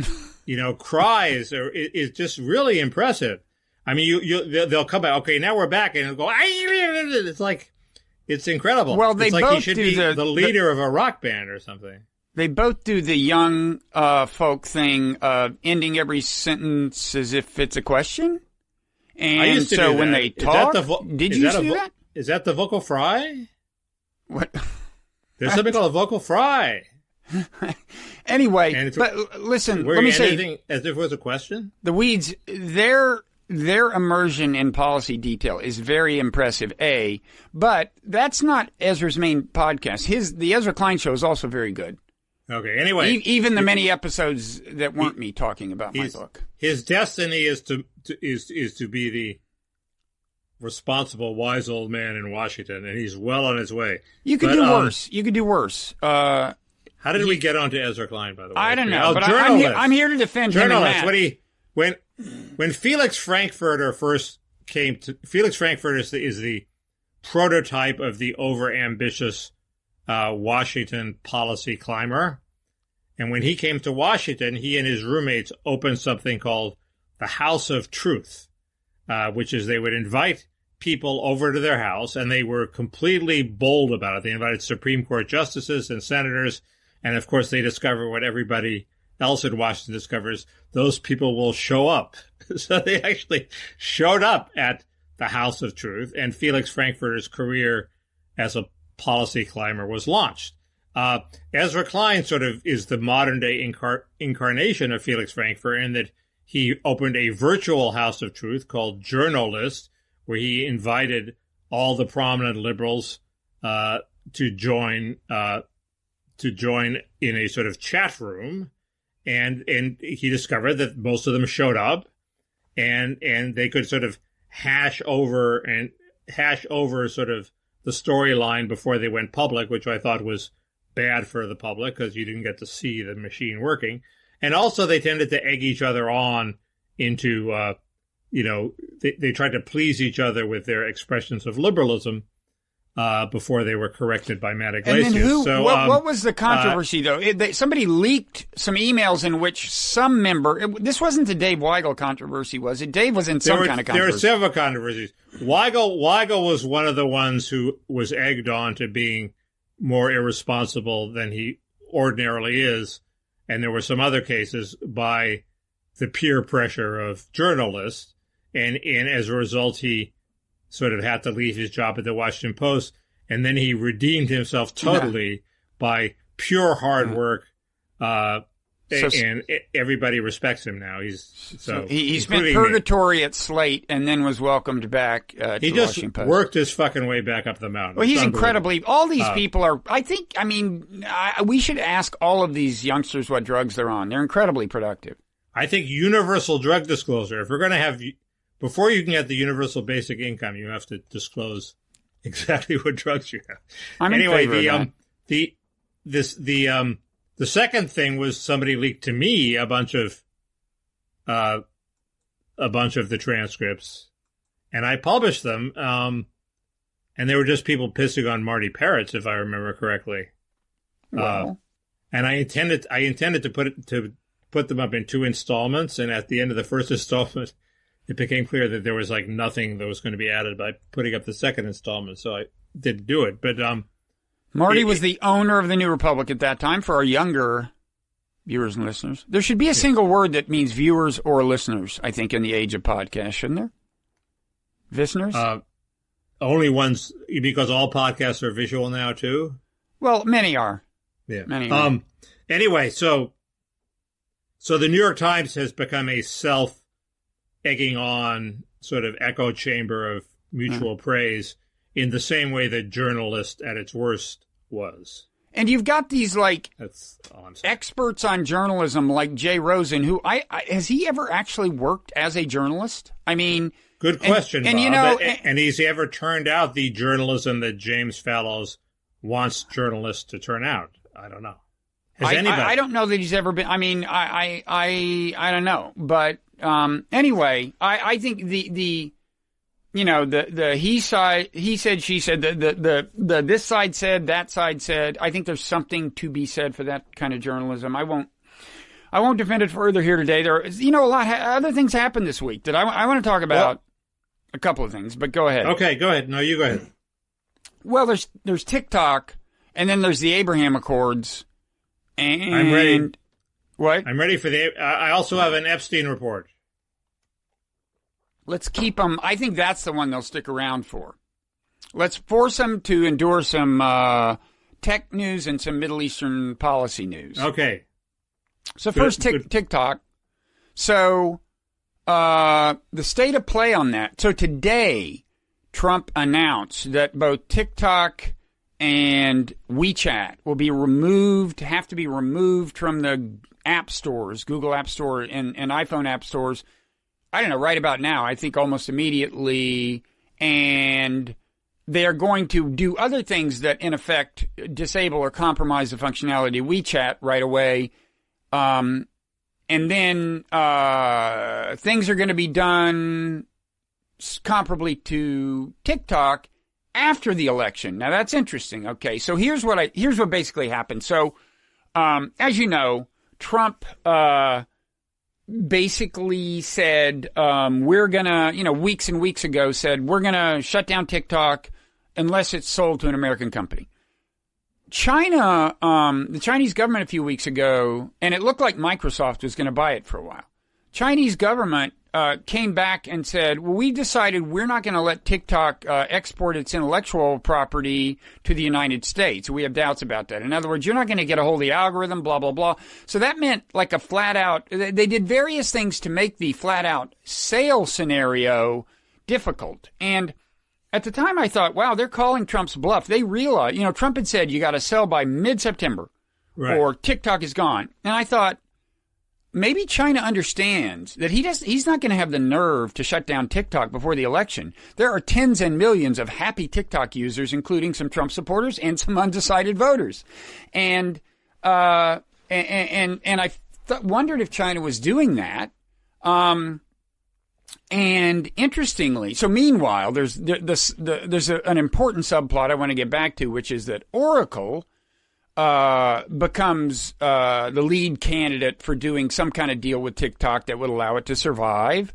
B: cries is just really impressive. I mean, they'll come back. Okay, now we're back, and it'll go. It's like it's incredible.
A: Well, they
B: it's like
A: both
B: he should
A: do
B: be the leader of a rock band or something.
A: They both do the young folk thing, ending every sentence as if it's a question. And so when they talk, did you do that?
B: Is that the vocal fry?
A: What?
B: There's something called a vocal fry.
A: Anyway, but listen, let me say,
B: as if it was a question.
A: The weeds, their immersion in policy detail is very impressive. But that's not Ezra's main podcast. The Ezra Klein show is also very good.
B: Okay. Anyway,
A: even the many episodes that weren't me talking about my book.
B: His destiny is to be the responsible, wise old man in Washington, and he's well on his way.
A: You could do worse. You could do worse.
B: How did we get onto Ezra Klein, by the way?
A: I don't know, but I'm here to defend him and Matt.
B: When Felix Frankfurter first came to Felix Frankfurter is the prototype of the overambitious Washington policy climber. And when he came to Washington, he and his roommates opened something called the House of Truth, which is they would invite people over to their house, and they were completely bold about it. They invited Supreme Court justices and senators, and of course they discover what everybody else in Washington discovers: those people will show up. So they actually showed up at the House of Truth, and Felix Frankfurter's career as a policy climber was launched. Ezra Klein sort of is the modern day incarnation of Felix Frankfurter, in that he opened a virtual House of Truth called Journalist, where he invited all the prominent liberals to join in a sort of chat room, and he discovered that most of them showed up, and they could sort of hash over sort of the storyline before they went public, which I thought was bad for the public because you didn't get to see the machine working. And also they tended to egg each other on into, they tried to please each other with their expressions of liberalism before they were corrected by Matt Iglesias.
A: And then what was the controversy, though? Somebody leaked some emails in which some member, this wasn't the Dave Weigel controversy, was it? Dave was in some kind of controversy.
B: There were several controversies. Weigel was one of the ones who was egged on to being more irresponsible than he ordinarily is. And there were some other cases by the peer pressure of journalists. And as a result, he sort of had to leave his job at the Washington Post. And then he redeemed himself totally by pure hard work. And everybody respects him now. He spent
A: purgatory at Slate and then was welcomed back to the Washington Post. He just
B: worked his fucking way back up the mountain.
A: Well, he's incredibly. All these people are. We should ask all of these youngsters what drugs they're on. They're incredibly productive.
B: I think universal drug disclosure. If we're going to have, before you can get the universal basic income, you have to disclose exactly what drugs you have. The second thing was somebody leaked to me a bunch of the transcripts, and I published them. And they were just people pissing on Marty Peretz, if I remember correctly.
A: Wow.
B: And I intended to put them up in 2 installments, and at the end of the first installment, it became clear that there was like nothing that was going to be added by putting up the second installment, so I didn't do it. But
A: Marty was the owner of the New Republic at that time for our younger viewers and listeners. There should be a single word that means viewers or listeners, I think, in the age of podcasts, shouldn't there? Listeners?
B: Only ones, because all podcasts are visual now, too?
A: Well, many are.
B: Yeah.
A: Many are.
B: Anyway, so the New York Times has become a self-egging on sort of echo chamber of mutual praise, in the same way that Journalist at its worst was.
A: And you've got these like
B: That's all I'm saying.
A: experts on journalism like Jay Rosen, who has he ever actually worked as a journalist? I mean,
B: good question,
A: and
B: Bob.
A: you know,
B: and he's ever turned out the journalism that James Fallows wants journalists to turn out? I don't know. Has anybody?
A: I don't know that he's ever been. I mean, I don't know, but anyway, I think the you know, the he said, she said, the this side said, that side said. I think there's something to be said for that kind of journalism. I won't defend it further here today. There, you know, a lot other things happened this week that I want to talk about. A couple of things, but go ahead.
B: Okay, go ahead. No, you go ahead.
A: Well, there's TikTok, and then there's the Abraham Accords. And
B: I'm ready.
A: What?
B: I'm ready for the. I also have an Epstein report.
A: Let's keep them. I think that's the one they'll stick around for. Let's force them to endure some tech news and some Middle Eastern policy news.
B: Okay.
A: So first, TikTok. So the state of play on that. So today, Trump announced that both TikTok and WeChat will be have to be removed from the app stores, Google App Store and iPhone app stores. I don't know, right about now, I think almost immediately, and they're going to do other things that, in effect, disable or compromise the functionality of WeChat right away. And then things are going to be done comparably to TikTok after the election. Now, that's interesting. Okay, so here's what basically happened. So, as you know, Trump basically said, we're going to, weeks and weeks ago said, we're going to shut down TikTok unless it's sold to an American company. China, the Chinese government a few weeks ago, and it looked like Microsoft was going to buy it for a while. Chinese government came back and said, well, we decided we're not going to let TikTok export its intellectual property to the United States. We have doubts about that. In other words, you're not going to get a hold of the algorithm, blah, blah, blah. So that meant like a flat out, they did various things to make the flat out sale scenario difficult. And at the time I thought, wow, they're calling Trump's bluff. They realized, Trump had said you got to sell by mid-September or TikTok is gone. And I thought, maybe China understands that he's not going to have the nerve to shut down TikTok before the election. There are tens and millions of happy TikTok users, including some Trump supporters and some undecided voters. And I wondered if China was doing that. And interestingly, so meanwhile, there's an important subplot I want to get back to, which is that Oracle becomes the lead candidate for doing some kind of deal with TikTok that would allow it to survive.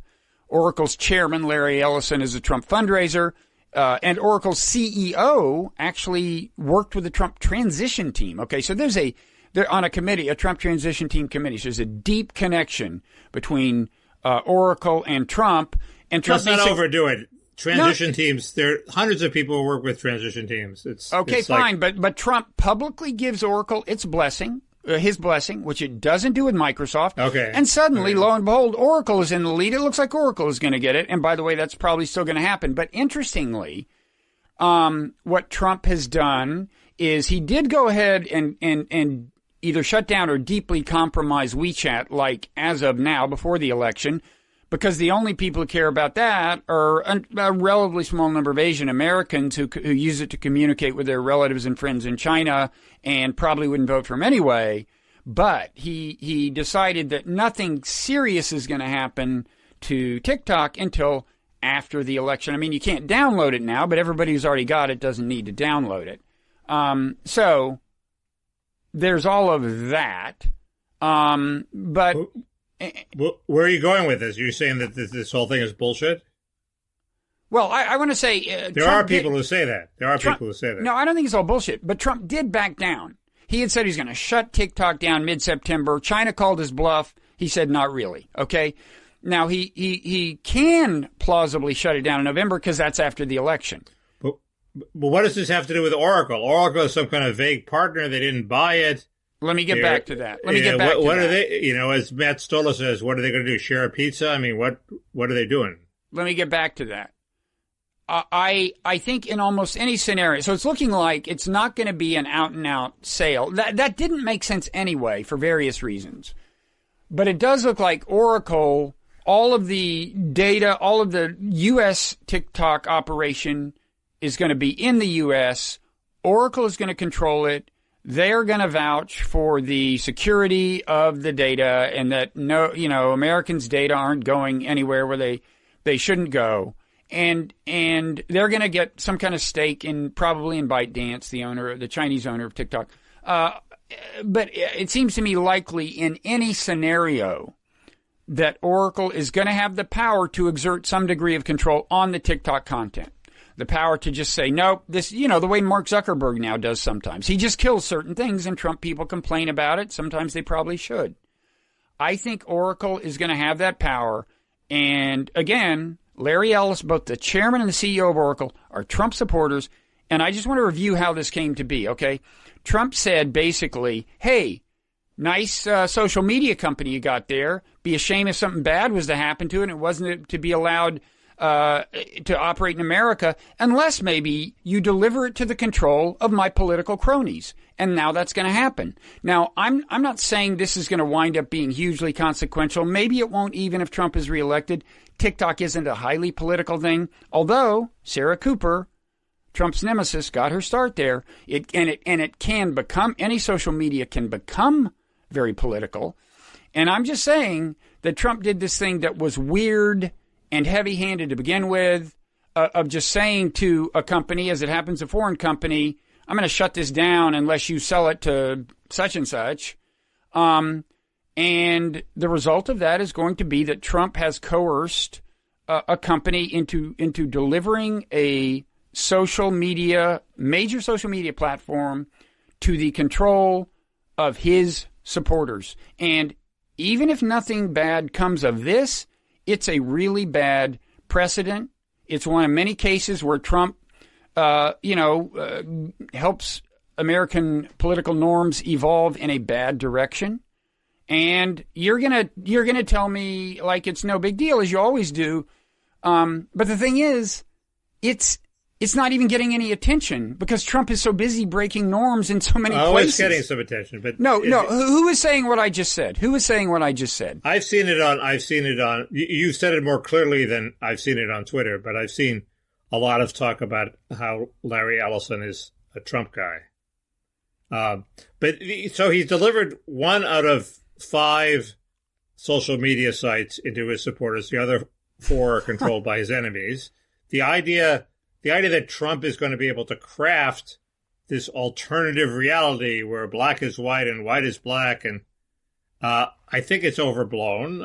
A: Oracle's chairman, Larry Ellison, is a Trump fundraiser, and Oracle's CEO actually worked with the Trump transition team. Okay, so they're on a committee, a Trump transition team committee. So there's a deep connection between Oracle and Trump. And Trump
B: Let's not overdo it. Transition teams, there are hundreds of people who work with transition teams. It's
A: fine, but Trump publicly gives Oracle its blessing, his blessing, which it doesn't do with Microsoft. Okay. And suddenly, lo and behold, Oracle is in the lead. It looks like Oracle is going to get it. And by the way, that's probably still going to happen. But interestingly, what Trump has done is he did go ahead and either shut down or deeply compromise WeChat, like as of now, before the election, because the only people who care about that are a relatively small number of Asian Americans who use it to communicate with their relatives and friends in China and probably wouldn't vote for him anyway. But he decided that nothing serious is going to happen to TikTok until after the election. I mean, you can't download it now, but everybody who's already got it doesn't need to download it. So there's all of that. But
B: where are you going with this? You're saying that this whole thing is bullshit?
A: Well, I want to say
B: there are people who say that. No,
A: I don't think it's all bullshit. But Trump did back down. He had said he's going to shut TikTok down mid-September. China called his bluff. He said not really. Okay. Now he can plausibly shut it down in November because that's after the election.
B: But what does this have to do with Oracle? Oracle is some kind of vague partner. They didn't buy it.
A: Let me get back to that.
B: What are they? As Matt Stoller says, what are they going to do? Share a pizza? I mean, what are they doing?
A: Let me get back to that. I think in almost any scenario, so it's looking like it's not going to be an out and out sale. That didn't make sense anyway for various reasons. But it does look like Oracle, all of the data, all of the U.S. TikTok operation is going to be in the U.S. Oracle is going to control it. They're going to vouch for the security of the data and that Americans' data aren't going anywhere where they shouldn't go. And they're going to get some kind of stake probably in ByteDance, the Chinese owner of TikTok. But it seems to me likely in any scenario that Oracle is going to have the power to exert some degree of control on the TikTok content. The power to just say, nope, this, the way Mark Zuckerberg now does sometimes. He just kills certain things and Trump people complain about it. Sometimes they probably should. I think Oracle is going to have that power. And again, Larry Ellis, both the chairman and the CEO of Oracle, are Trump supporters. And I just want to review how this came to be, okay? Trump said basically, hey, nice social media company you got there. Be a shame if something bad was to happen to it and it wasn't to be allowed to operate in America unless maybe you deliver it to the control of my political cronies. And now that's going to happen. Now, I'm not saying this is going to wind up being hugely consequential. Maybe it won't even if Trump is reelected. TikTok isn't a highly political thing, although Sarah Cooper, Trump's nemesis, got her start there. It can become, any social media can become very political. And I'm just saying that Trump did this thing that was weird and heavy-handed to begin with, of just saying to a company, as it happens, a foreign company, I'm going to shut this down unless you sell it to such and such. And the result of that is going to be that Trump has coerced a company into delivering a major social media platform to the control of his supporters. And even if nothing bad comes of this, it's a really bad precedent. It's one of many cases where Trump, helps American political norms evolve in a bad direction. And you're gonna tell me like it's no big deal, as you always do. But the thing is, it's not even getting any attention because Trump is so busy breaking norms in so many places.
B: It's getting some attention, but
A: no. Who is saying what I just said? Who is saying what I just said?
B: I've seen it on. You've said it more clearly than I've seen it on Twitter, but I've seen a lot of talk about how Larry Ellison is a Trump guy. So he's delivered 1 out of 5 social media sites into his supporters. The other 4 are controlled by his enemies. The idea that Trump is going to be able to craft this alternative reality where black is white and white is black, and I think it's overblown.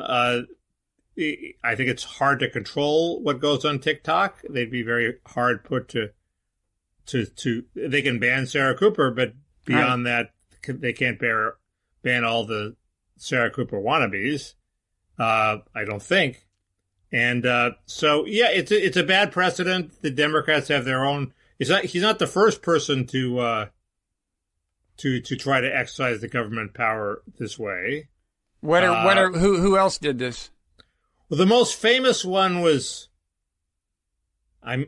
B: I think it's hard to control what goes on TikTok. They'd be very hard put to they can ban Sarah Cooper, but beyond that, they can't ban all the Sarah Cooper wannabes. I don't think. And so, yeah, it's a bad precedent. The Democrats have their own. He's not the first person to try to exercise the government power this way.
A: Who else did this?
B: Well, the most famous one was. I'm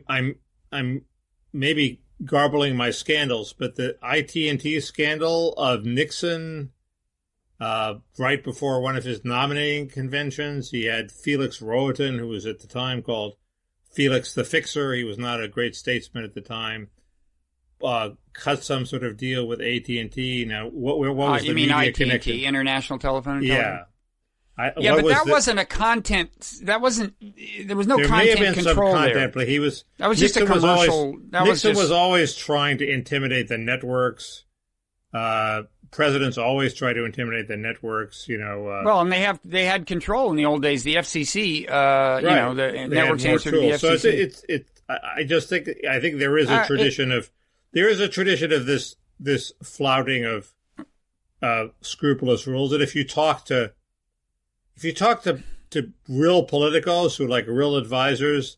B: maybe garbling my scandals, but the IT&T scandal of Nixon. Right before one of his nominating conventions, he had Felix Rohatyn, who was at the time called Felix the Fixer. He was not a great statesman at the time. Cut some sort of deal with AT&T. Now, what was the media
A: ITT,
B: connection?
A: International Telephone?
B: Yeah.
A: But that wasn't a content. That wasn't. There was no content control there.
B: There may have been some content, but he was.
A: That was just a commercial.
B: Nixon was always trying to intimidate the networks. Presidents always try to intimidate the networks,
A: well, and they had control in the old days. The FCC, right. The networks answer to the FCC.
B: So I think there is a tradition of this flouting of scrupulous rules. That if you talk to real politicos who are like real advisors,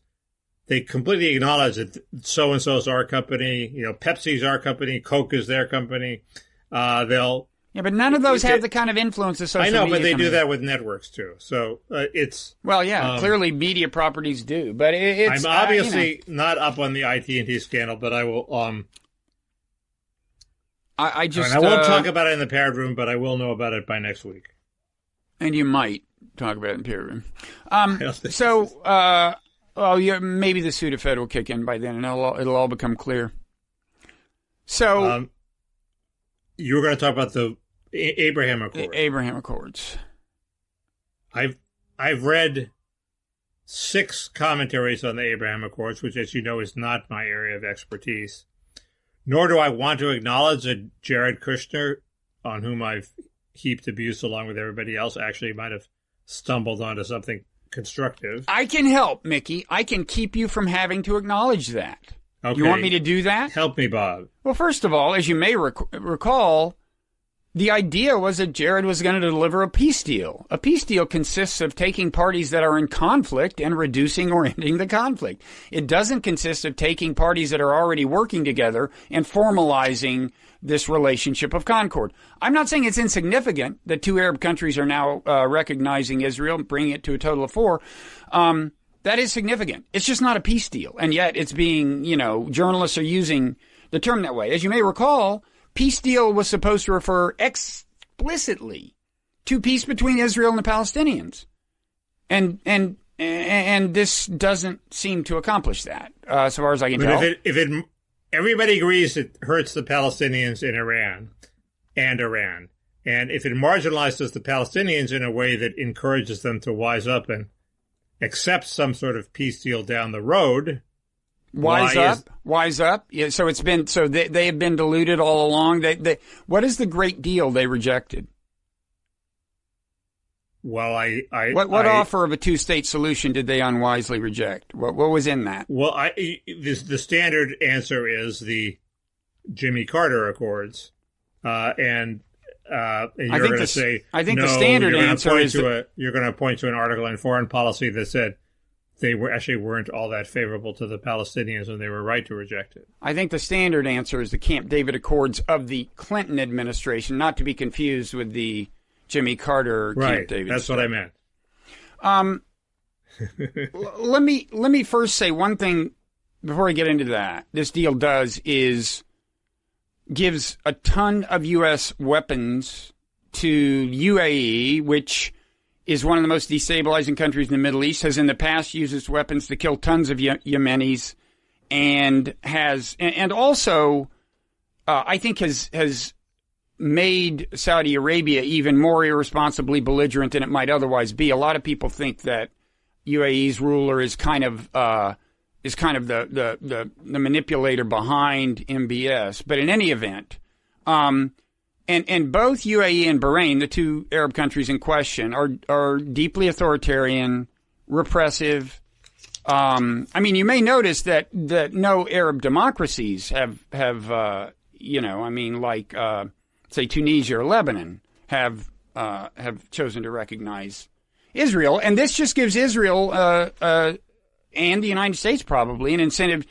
B: they completely acknowledge that so and so is our company. Pepsi's our company, Coke is their company. They'll
A: Yeah, but none of those have the kind of influence of social media.
B: I know, but they do that with networks too. So it's
A: well, yeah. Clearly, media properties do, but it's.
B: I'm obviously not up on the IT&T scandal, but I will.
A: I just.
B: I won't talk about it in the paired room, but I will know about it by next week.
A: And you might talk about it in the paired room. So, yeah, maybe the Sudafed will kick in by then, and it'll all become clear. So,
B: you were going to talk about the Abraham Accords.
A: Abraham Accords.
B: I've read 6 commentaries on the Abraham Accords, which, as you know, is not my area of expertise. Nor do I want to acknowledge that Jared Kushner, on whom I've heaped abuse along with everybody else, actually might have stumbled onto something constructive.
A: I can help, Mickey. I can keep you from having to acknowledge that.
B: Okay.
A: You want me to do that?
B: Help me, Bob.
A: Well, first of all, as you may recall, the idea was that Jared was going to deliver a peace deal. A peace deal consists of taking parties that are in conflict and reducing or ending the conflict. It doesn't consist of taking parties that are already working together and formalizing this relationship of concord. I'm not saying it's insignificant that 2 Arab countries are now recognizing Israel, bringing it to a total of 4. That is significant. It's just not a peace deal. And yet it's being, journalists are using the term that way. As you may recall, peace deal was supposed to refer explicitly to peace between Israel and the Palestinians. And this doesn't seem to accomplish that, as far as I can tell.
B: But everybody agrees it hurts the Palestinians in Iran. And if it marginalizes the Palestinians in a way that encourages them to wise up and accept some sort of peace deal down the road. Wise up. Yeah, so they have been deluded all along. What is the great deal they rejected? Well,
A: what offer of a 2-state solution did they unwisely reject? What was in that?
B: Well, the standard answer is the Jimmy Carter Accords, and you're going to say,
A: I think the standard answer is
B: you're going to point to an article in Foreign Policy that said they weren't all that favorable to the Palestinians and they were right to reject it.
A: I think the standard answer is the Camp David Accords of the Clinton administration, not to be confused with the Jimmy Carter Camp David.
B: That's what I meant.
A: Let me first say one thing before I get into that. This deal gives a ton of U.S. weapons to UAE, which is one of the most destabilizing countries in the Middle East, has in the past used its weapons to kill tons of Yemenis, and also I think has made Saudi Arabia even more irresponsibly belligerent than it might otherwise be. A lot of people think that UAE's ruler is kind of the manipulator behind MBS. But in any event, and both UAE and Bahrain, the 2 Arab countries in question, are deeply authoritarian, repressive. You may notice that no Arab democracies have say Tunisia or Lebanon have chosen to recognize Israel, and this just gives Israel and the United States probably an incentive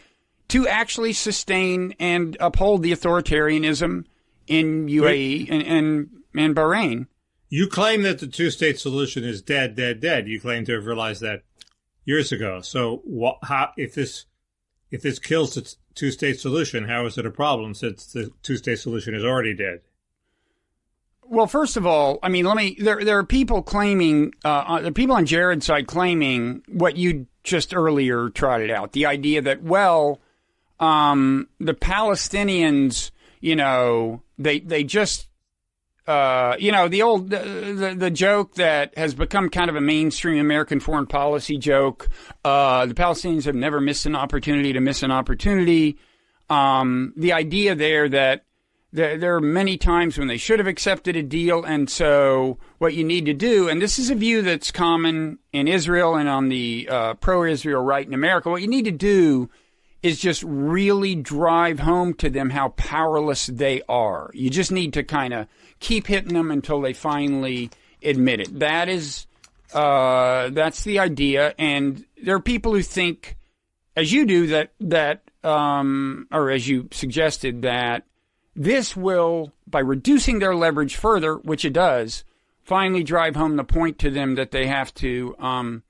A: to actually sustain and uphold the authoritarianism in UAE and Bahrain.
B: You claim that the 2-state solution is dead. You claim to have realized that years ago. So if this kills the 2-state solution, how is it a problem since the 2-state solution is already dead?
A: Well, first of all, there are people claiming, the people on Jared's side claiming what you just earlier trotted out, the idea that, the Palestinians, they just, the joke that has become kind of a mainstream American foreign policy joke. The Palestinians have never missed an opportunity to miss an opportunity. The idea there that there are many times when they should have accepted a deal, and so what you need to do, and this is a view that's common in Israel and on the pro-Israel right in America, what you need to do is just really drive home to them how powerless they are. You just need to kind of keep hitting them until they finally admit it. That's the idea, and there are people who think, as you do, that or as you suggested, that this will, by reducing their leverage further, which it does, finally drive home the point to them that they have to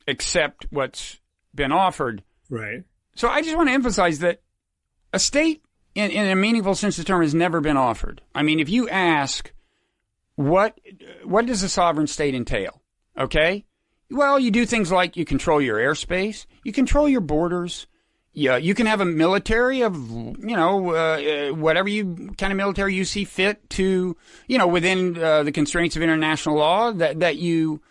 A: accept what's been offered.
B: Right. So
A: I just want to emphasize that a state, in a meaningful sense of the term, has never been offered. I mean, if you ask, what does a sovereign state entail? Okay? Well, you do things like you control your airspace, you control your borders. Yeah, you can have a military of, whatever kind of military you see fit to, within the constraints of international law that you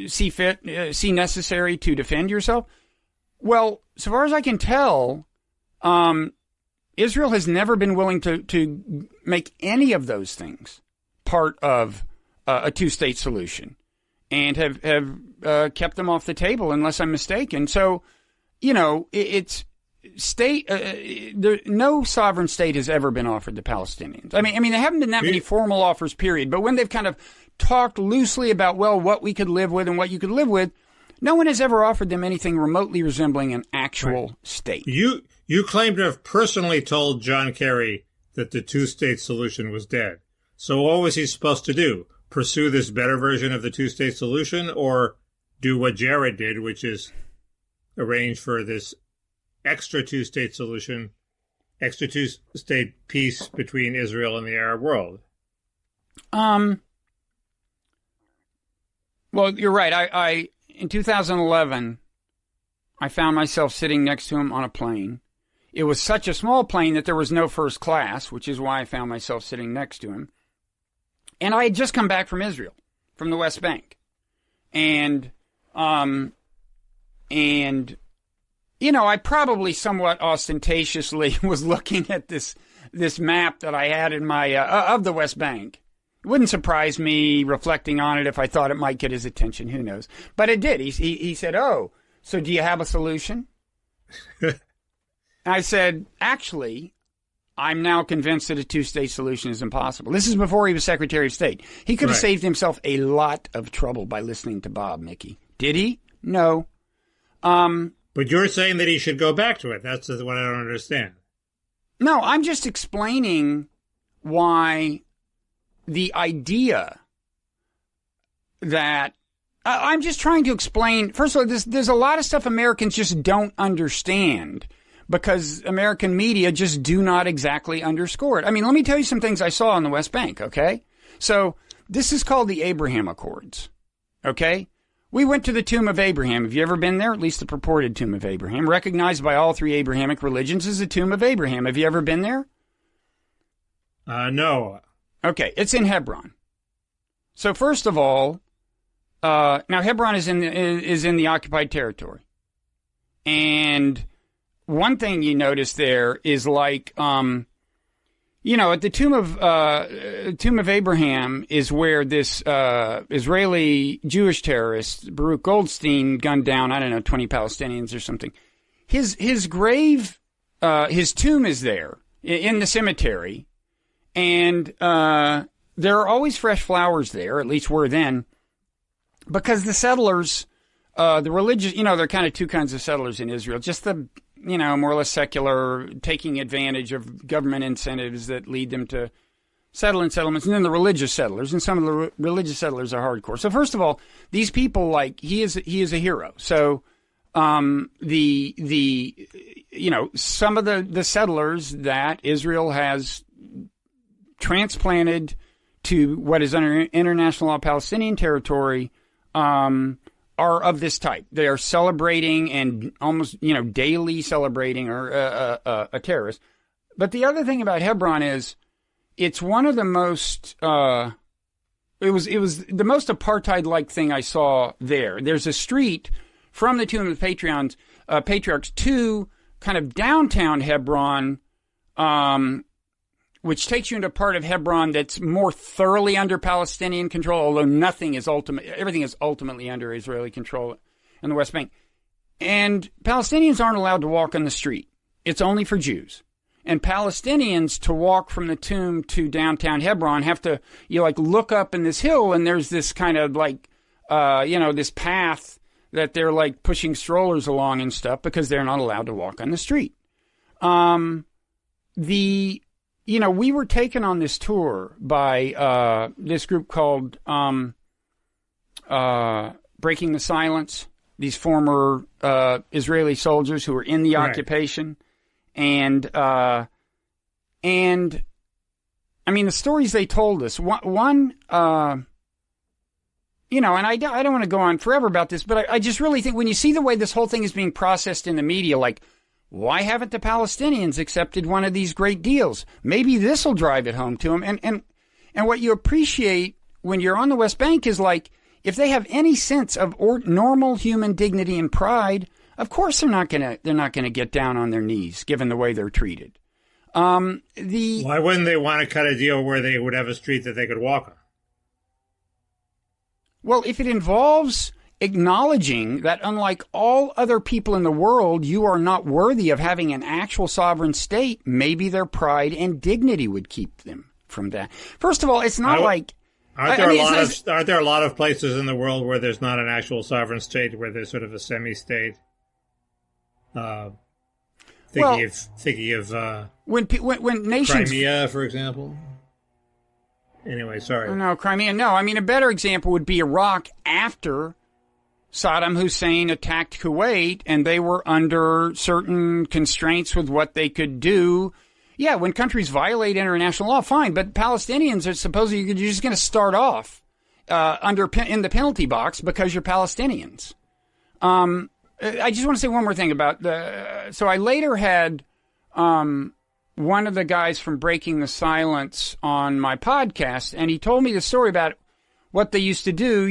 A: see necessary to defend yourself. Well, so far as I can tell, Israel has never been willing to make any of those things part of a two-state solution, and have kept them off the table, unless I'm mistaken. So, it's state. No sovereign state has ever been offered the Palestinians. I mean, there haven't been that many formal offers, period. But when they've kind of talked loosely about, well, what we could live with and what you could live with, no one has ever offered them anything remotely resembling an actual state.
B: You claim to have personally told John Kerry that the two-state solution was dead. So what was he supposed to do? Pursue this better version of the two-state solution, or do what Jared did, which is arrange for this extra two-state solution, extra two-state peace between Israel and the Arab world?
A: Well, you're right. I in 2011, I found myself sitting next to him on a plane. It was such a small plane that there was no first class, which is why I found myself sitting next to him. And I had just come back from Israel, from the West Bank. And I probably somewhat ostentatiously was looking at this map that I had in my, of the West Bank. It wouldn't surprise me reflecting on it if I thought it might get his attention. Who knows? But it did. He said, "Oh, so do you have a solution?" And I said, "Actually, I'm now convinced that a two-state solution is impossible." This is before he was Secretary of State. He could have saved himself a lot of trouble by listening to Bob, Mickey. Did he? No.
B: But you're saying that he should go back to it. That's what I don't understand.
A: No, I'm just explaining why the idea that I'm just trying to explain. First of all, there's a lot of stuff Americans just don't understand because American media just do not exactly underscore it. I mean, let me tell you some things I saw on the West Bank, okay? So this is called the Abraham Accords, okay? We went to the tomb of Abraham. Have you ever been there? At least the purported tomb of Abraham, recognized by all three Abrahamic religions as the tomb of Abraham. Have you ever been there?
B: No.
A: Okay, it's in Hebron. So first of all, now Hebron is in the occupied territory, and one thing you notice there is like, at the tomb of Abraham is where this Israeli Jewish terrorist Baruch Goldstein gunned down 20 Palestinians or something. His grave, his tomb is there in the cemetery. And there are always fresh flowers there, at least were then, because the settlers, the religious, there are kind of two kinds of settlers in Israel. Just the, more or less secular, taking advantage of government incentives that lead them to settle in settlements, and then the religious settlers, and some of the religious settlers are hardcore. So first of all, these people, he is a hero. So some of the settlers that Israel has transplanted to what is under international law Palestinian territory are of this type. They are celebrating and almost daily celebrating a terrorist. But the other thing about Hebron is it's one of the most it was the most apartheid-like thing I saw there. There's a street from the tomb of the patriarchs to kind of downtown Hebron, which takes you into a part of Hebron that's more thoroughly under Palestinian control, although everything is ultimately under Israeli control in the West Bank. And Palestinians aren't allowed to walk on the street. It's only for Jews. And Palestinians, to walk from the tomb to downtown Hebron, have to, look up in this hill, and there's this kind of this path that they're pushing strollers along and stuff because they're not allowed to walk on the street. we were taken on this tour by this group called Breaking the Silence, these former Israeli soldiers who were in the occupation. And I mean, the stories they told us, one and I don't want to go on forever about this, but I just really think when you see the way this whole thing is being processed in the media, like, why haven't the Palestinians accepted one of these great deals? Maybe this will drive it home to them. And what you appreciate when you're on the West Bank is like, if they have any sense of normal human dignity and pride, of course they're not gonna get down on their knees, given the way they're treated. Why
B: wouldn't they want to cut a deal where they would have a street that they could walk on?
A: Well, if it involves acknowledging that unlike all other people in the world, you are not worthy of having an actual sovereign state, maybe their pride and dignity would keep them from that. First of all, it's not like...
B: Aren't there a lot of places in the world where there's not an actual sovereign state, where there's sort of a semi-state? Thinking of
A: when nations...
B: Crimea, for example. Anyway, sorry.
A: No, Crimea. No, I mean, a better example would be Iraq after Saddam Hussein attacked Kuwait, and they were under certain constraints with what they could do. Yeah, when countries violate international law, fine. But Palestinians are supposedly you're just going to start off in the penalty box because you're Palestinians. I just want to say one more thing about so I later had one of the guys from Breaking the Silence on my podcast, and he told me the story about what they used to do.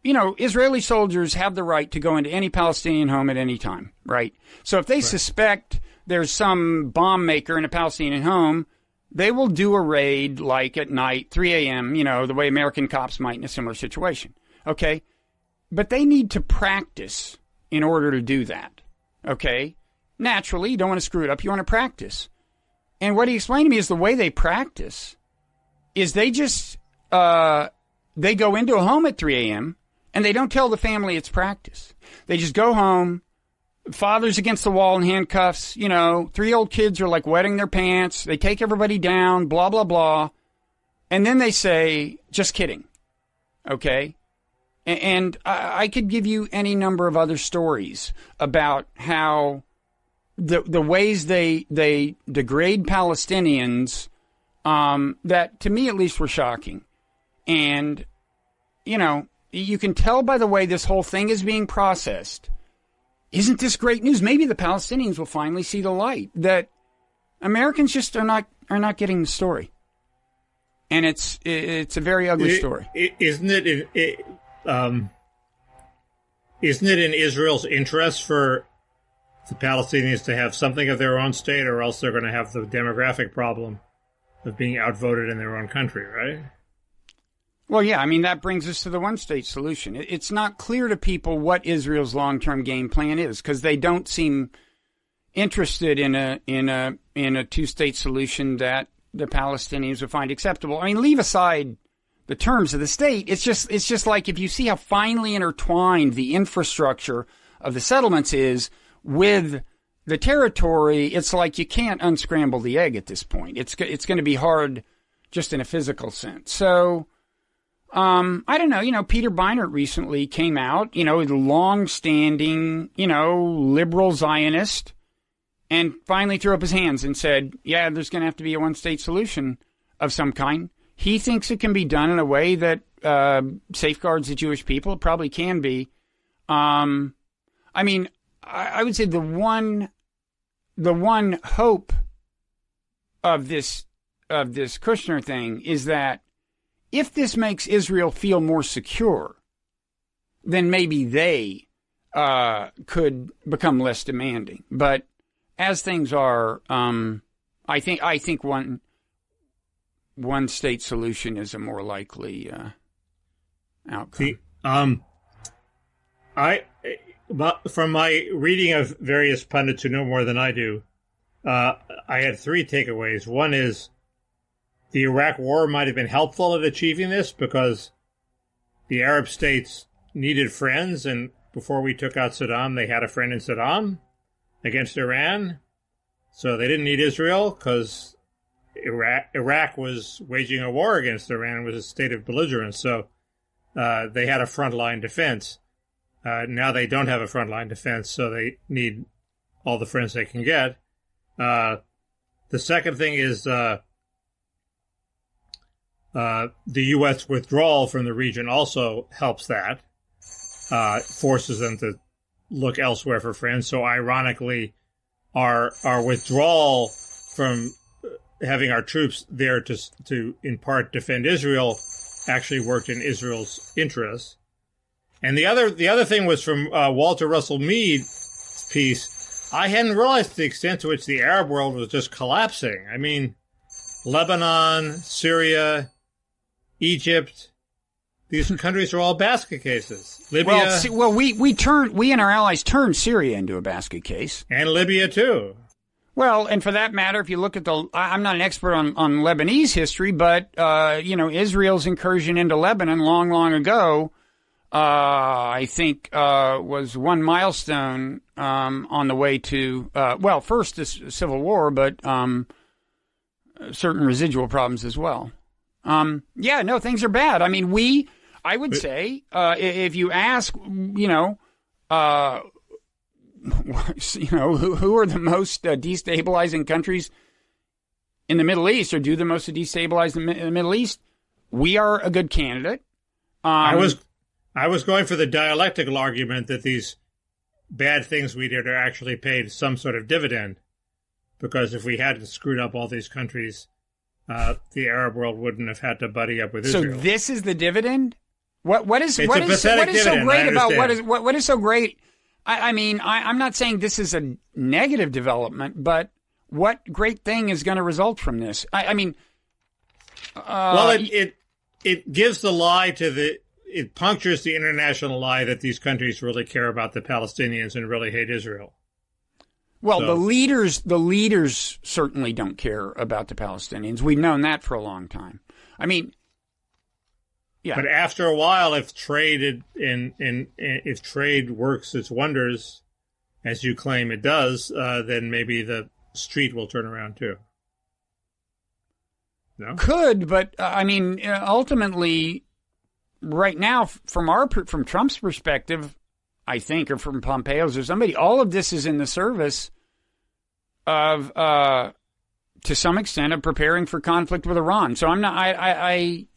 A: Israeli soldiers have the right to go into any Palestinian home at any time, right? So if they suspect there's some bomb maker in a Palestinian home, they will do a raid like at night, 3 a.m., the way American cops might in a similar situation. Okay? But they need to practice in order to do that. Okay? Naturally, you don't want to screw it up. You want to practice. And what he explained to me is the way they practice is they just, they go into a home at 3 a.m. and they don't tell the family it's practice. They just go home. Father's against the wall in handcuffs. 3 old kids are like wetting their pants. They take everybody down, blah, blah, blah. And then they say, just kidding. Okay? And I could give you any number of other stories about how the ways they degrade Palestinians, that to me at least were shocking. And, you can tell by the way this whole thing is being processed. Isn't this great news? Maybe the Palestinians will finally see the light that Americans just are not getting the story. And it's a very ugly story.
B: Isn't it in Israel's interest for the Palestinians to have something of their own state, or else they're going to have the demographic problem of being outvoted in their own country, right?
A: Well, yeah, I mean, that brings us to the one-state solution. It's not clear to people what Israel's long-term game plan is, because they don't seem interested in a two-state solution that the Palestinians would find acceptable. I mean, leave aside the terms of the state. It's just like if you see how finely intertwined the infrastructure of the settlements is with the territory, it's like you can't unscramble the egg at this point. It's going to be hard just in a physical sense. So, I don't know, Peter Beinart recently came out, a long-standing, liberal Zionist, and finally threw up his hands and said, yeah, there's going to have to be a one-state solution of some kind. He thinks it can be done in a way that safeguards the Jewish people. It probably can be. I mean, I would say the one hope of this Kushner thing is that if this makes Israel feel more secure, then maybe they could become less demanding. But as things are, I think one state solution is a more likely outcome.
B: From my reading of various pundits who know more than I do, I had 3 takeaways. One is the Iraq War might have been helpful at achieving this because the Arab states needed friends, and before we took out Saddam, they had a friend in Saddam against Iran. So they didn't need Israel because Iraq was waging a war against Iran. It was a state of belligerence. So they had a frontline defense. Now they don't have a frontline defense, so they need all the friends they can get. The second thing is the U.S. withdrawal from the region also helps that. Forces them to look elsewhere for friends. So ironically, our withdrawal from having our troops there to in part defend Israel actually worked in Israel's interests. And the other thing was from Walter Russell Mead's piece. I hadn't realized the extent to which the Arab world was just collapsing. I mean, Lebanon, Syria, Egypt, these countries are all basket cases. Libya.
A: Well, we and our allies turned Syria into a basket case.
B: And Libya too.
A: Well, and for that matter, if you look at I'm not an expert on Lebanese history, but, Israel's incursion into Lebanon long ago, I think, was one milestone, on the way to, first this civil war, but, certain residual problems as well. Things are bad. I mean, I would say, if you ask, who are the most destabilizing countries in the Middle East, or do the most destabilize the Middle East, we are a good candidate.
B: I was going for the dialectical argument that these bad things we did are actually paid some sort of dividend, because if we hadn't screwed up all these countries, the Arab world wouldn't have had to buddy up with Israel.
A: So this is the dividend? What is so great about what is so great? I'm not saying this is a negative development, but what great thing is going to result from this?
B: It gives the lie it punctures the international lie that these countries really care about the Palestinians and really hate Israel.
A: Well, the leaders certainly don't care about the Palestinians. We've known that for a long time. Yeah.
B: But after a while, if trade if trade works its wonders, as you claim it does, then maybe the street will turn around too. No?
A: Could, but ultimately, right now, from Trump's perspective, I think, or from Pompeo's or somebody, all of this is in the service of, to some extent, of preparing for conflict with Iran. So I'm not.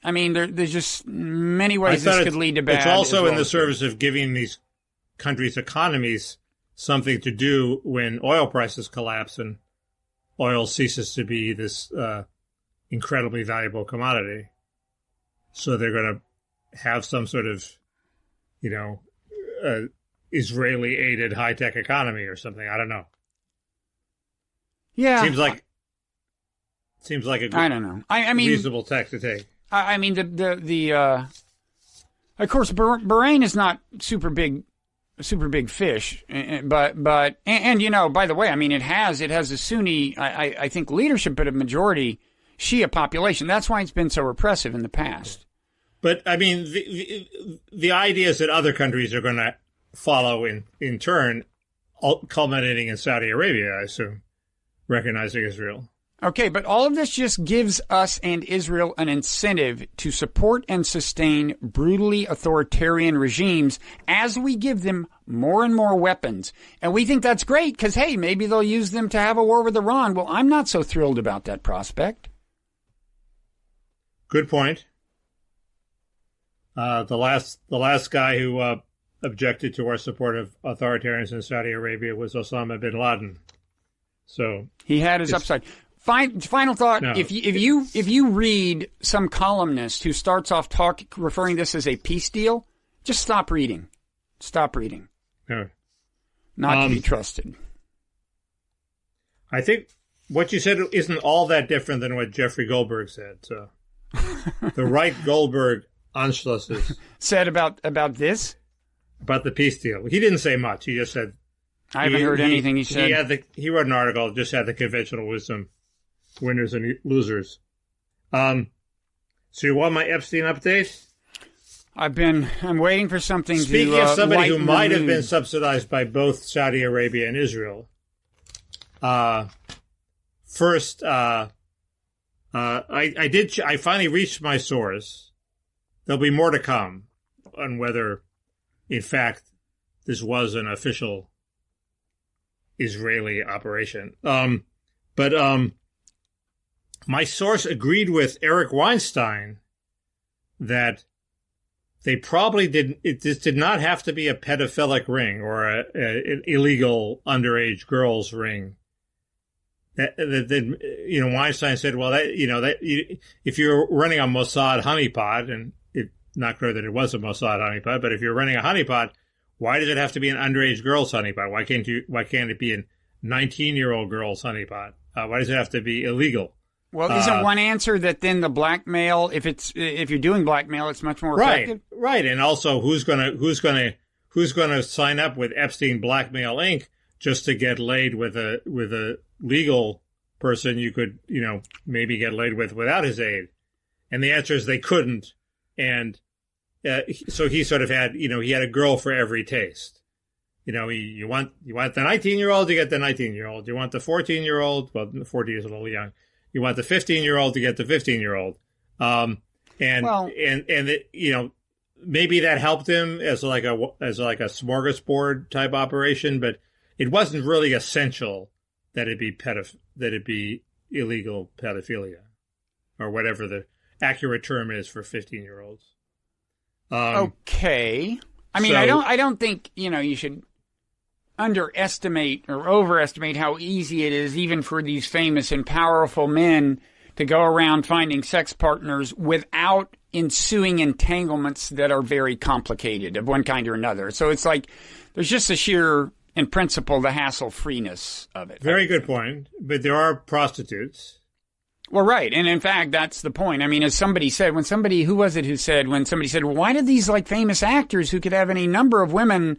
A: There's just many ways this could lead to bad.
B: It's also in the service of giving these countries' economies something to do when oil prices collapse and oil ceases to be this incredibly valuable commodity. So they're going to have some sort of, Israeli-aided high-tech economy or something. I don't know.
A: Yeah,
B: seems like a good,
A: I don't know.
B: reasonable tack to take.
A: Of course, Bahrain is not super big fish, but by the way, it has a Sunni, I think, leadership, but a majority Shia population. That's why it's been so repressive in the past.
B: But the idea is that other countries are going to follow in turn, culminating in Saudi Arabia, I assume, recognizing Israel.
A: Okay, but all of this just gives us and Israel an incentive to support and sustain brutally authoritarian regimes as we give them more and more weapons. And we think that's great because, hey, maybe they'll use them to have a war with Iran. Well, I'm not so thrilled about that prospect.
B: Good point. The last guy who objected to our support of authoritarians in Saudi Arabia was Osama bin Laden. So
A: he had his upside. Final thought: no. If you read some columnist who starts off referring this as a peace deal, just stop reading. Stop reading.
B: No.
A: Not to be trusted.
B: I think what you said isn't all that different than what Jeffrey Goldberg said. So the Wright Goldberg Anschlusses
A: said about this,
B: about the peace deal. He didn't say much. He just said.
A: I haven't heard anything he said.
B: He wrote an article, just had the conventional wisdom, winners and losers. So you want my Epstein update?
A: I'm waiting for something to
B: Speaking of somebody who might have been subsidized by both Saudi Arabia and Israel, First, I finally reached my source. There'll be more to come on whether, in fact, this was an official Israeli operation. But my source agreed with Eric Weinstein that they probably this did not have to be a pedophilic ring or an illegal underage girls ring. Weinstein said, well, if you're running a Mossad honeypot, and it's not clear that it was a Mossad honeypot, but if you're running a honeypot, why does it have to be an underage girls honeypot? Why can't it be a 19-year-old girls honeypot? Why does it have to be illegal?
A: Well, isn't one answer that then the blackmail, if you're doing blackmail, it's much more effective?
B: Right. And also, who's gonna sign up with Epstein Blackmail Inc. just to get laid with a legal person you could, maybe get laid with without his aid? And the answer is they couldn't. And so he sort of had, he had a girl for every taste. You want the 19-year-old, you get the 19-year-old. You want the 14-year-old, well, 14 is a little young. You want the 15-year-old to get the 15-year-old. Maybe that helped him as like a smorgasbord type operation, but it wasn't really essential that it be illegal pedophilia, or whatever the accurate term is for 15-year-olds.
A: Okay. I mean, I don't think, you should underestimate or overestimate how easy it is even for these famous and powerful men to go around finding sex partners without ensuing entanglements that are very complicated of one kind or another. So it's like there's just a sheer, in principle, the hassle-freeness of it.
B: Very good point. But there are prostitutes.
A: Well, right. And in fact, that's the point. I mean, as somebody said, when somebody said, well, why did these like famous actors who could have any number of women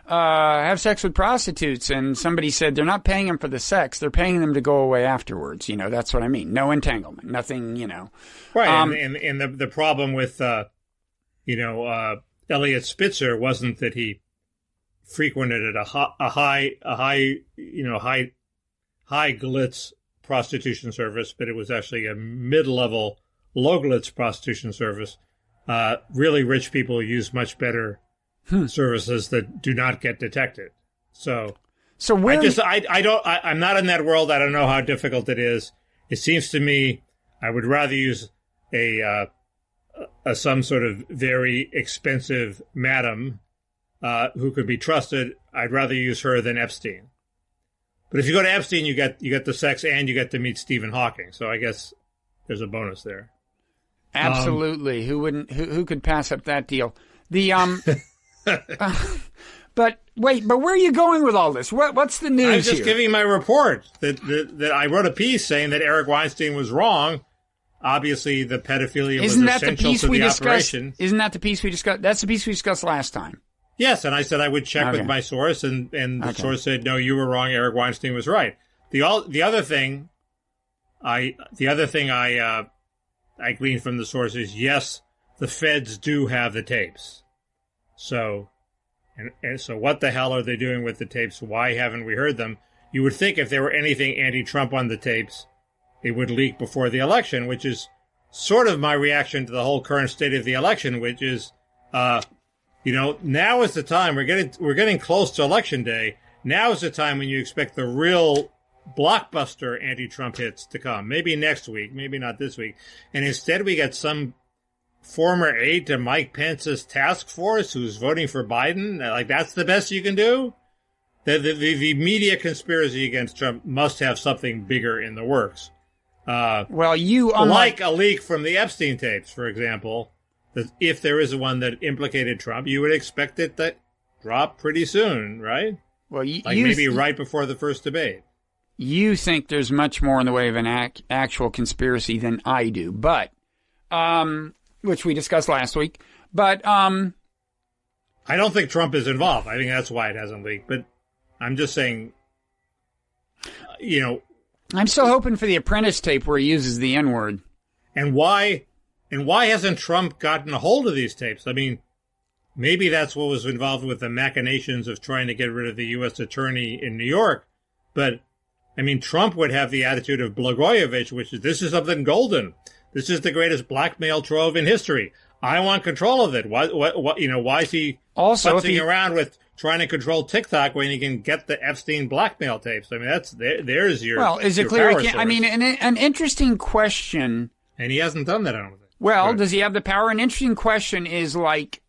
A: have sex with prostitutes? And somebody said they're not paying them for the sex. They're paying them to go away afterwards. That's what I mean. No entanglement, nothing,
B: Right. And the problem with, Elliot Spitzer wasn't that he frequented a high glitz prostitution service, but it was actually a mid-level low glitz prostitution service. Really rich people use much better services that do not get detected. So where I'm not in that world. I don't know how difficult it is. It seems to me I would rather use some sort of very expensive madam who could be trusted. I'd rather use her than Epstein. But if you go to Epstein, you get the sex and you get to meet Stephen Hawking. So I guess there's a bonus there.
A: Absolutely. Who could pass up that deal? But where are you going with all this? What's the news?
B: I'm just giving my report that I wrote a piece saying that Eric Weinstein was wrong. Obviously, the pedophilia was essential to the operation.
A: Isn't that the piece we discussed? That's the piece we discussed last time.
B: Yes, and I said I would check with my source, and the source said, no, you were wrong. Eric Weinstein was right. The other thing I gleaned from the source is, yes, the feds do have the tapes. So, and so what the hell are they doing with the tapes? Why haven't we heard them? You would think if there were anything anti-Trump on the tapes, it would leak before the election, which is sort of my reaction to the whole current state of the election, which is, now is the time. We're getting close to election day. Now is the time when you expect the real blockbuster anti-Trump hits to come. Maybe next week, maybe not this week. And instead we get some former aide to Mike Pence's task force who's voting for Biden. Like, that's the best you can do? The media conspiracy against Trump must have something bigger in the works. Like a leak from the Epstein tapes, for example. If there is one that implicated Trump, you would expect it to drop pretty soon, right?
A: Well,
B: maybe right before the first debate.
A: You think there's much more in the way of an actual conspiracy than I do, but which we discussed last week. But I
B: don't think Trump is involved. I think that's why it hasn't leaked. But I'm just saying,
A: I'm still hoping for the Apprentice tape where he uses the N-word.
B: And why hasn't Trump gotten a hold of these tapes? I mean, maybe that's what was involved with the machinations of trying to get rid of the U.S. attorney in New York. But I mean, Trump would have the attitude of Blagojevich, which is, this is something golden. This is the greatest blackmail trove in history. I want control of it. Why is he
A: also
B: futzing around with trying to control TikTok when he can get the Epstein blackmail tapes? I mean, there's your
A: well. Is it clear? I mean, an interesting question.
B: And he hasn't done that, I don't think.
A: Well, does he have the power? An interesting question is like,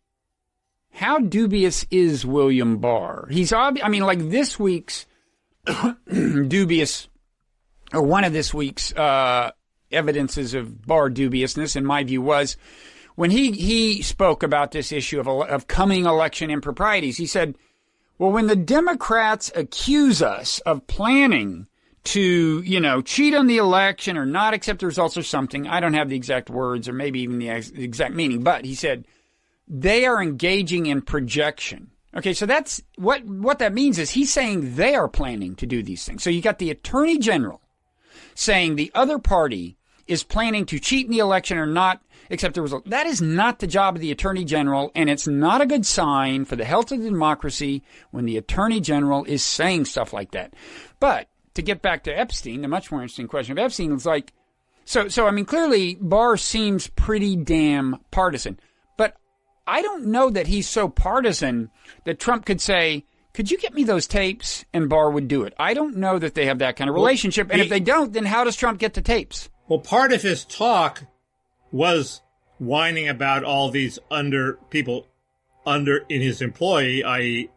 A: how dubious is William Barr? He's I mean, like this week's dubious, or one of this week's evidences of Barr dubiousness, in my view, was when he spoke about this issue of coming election improprieties. He said, well, when the Democrats accuse us of planning to, cheat on the election or not accept the results or something, I don't have the exact words or maybe even the exact meaning, but he said, they are engaging in projection. Okay, so that's what that means is he's saying they are planning to do these things. So you got the Attorney General saying the other party is planning to cheat in the election or not accept the result. That is not the job of the Attorney General, and it's not a good sign for the health of the democracy when the Attorney General is saying stuff like that. But to get back to Epstein, the much more interesting question of Epstein was like, so I mean, clearly Barr seems pretty damn partisan. But I don't know that he's so partisan that Trump could say, could you get me those tapes? And Barr would do it. I don't know that they have that kind of relationship. And if they don't, then how does Trump get the tapes?
B: Well, part of his talk was whining about all these people in his employ, i.e.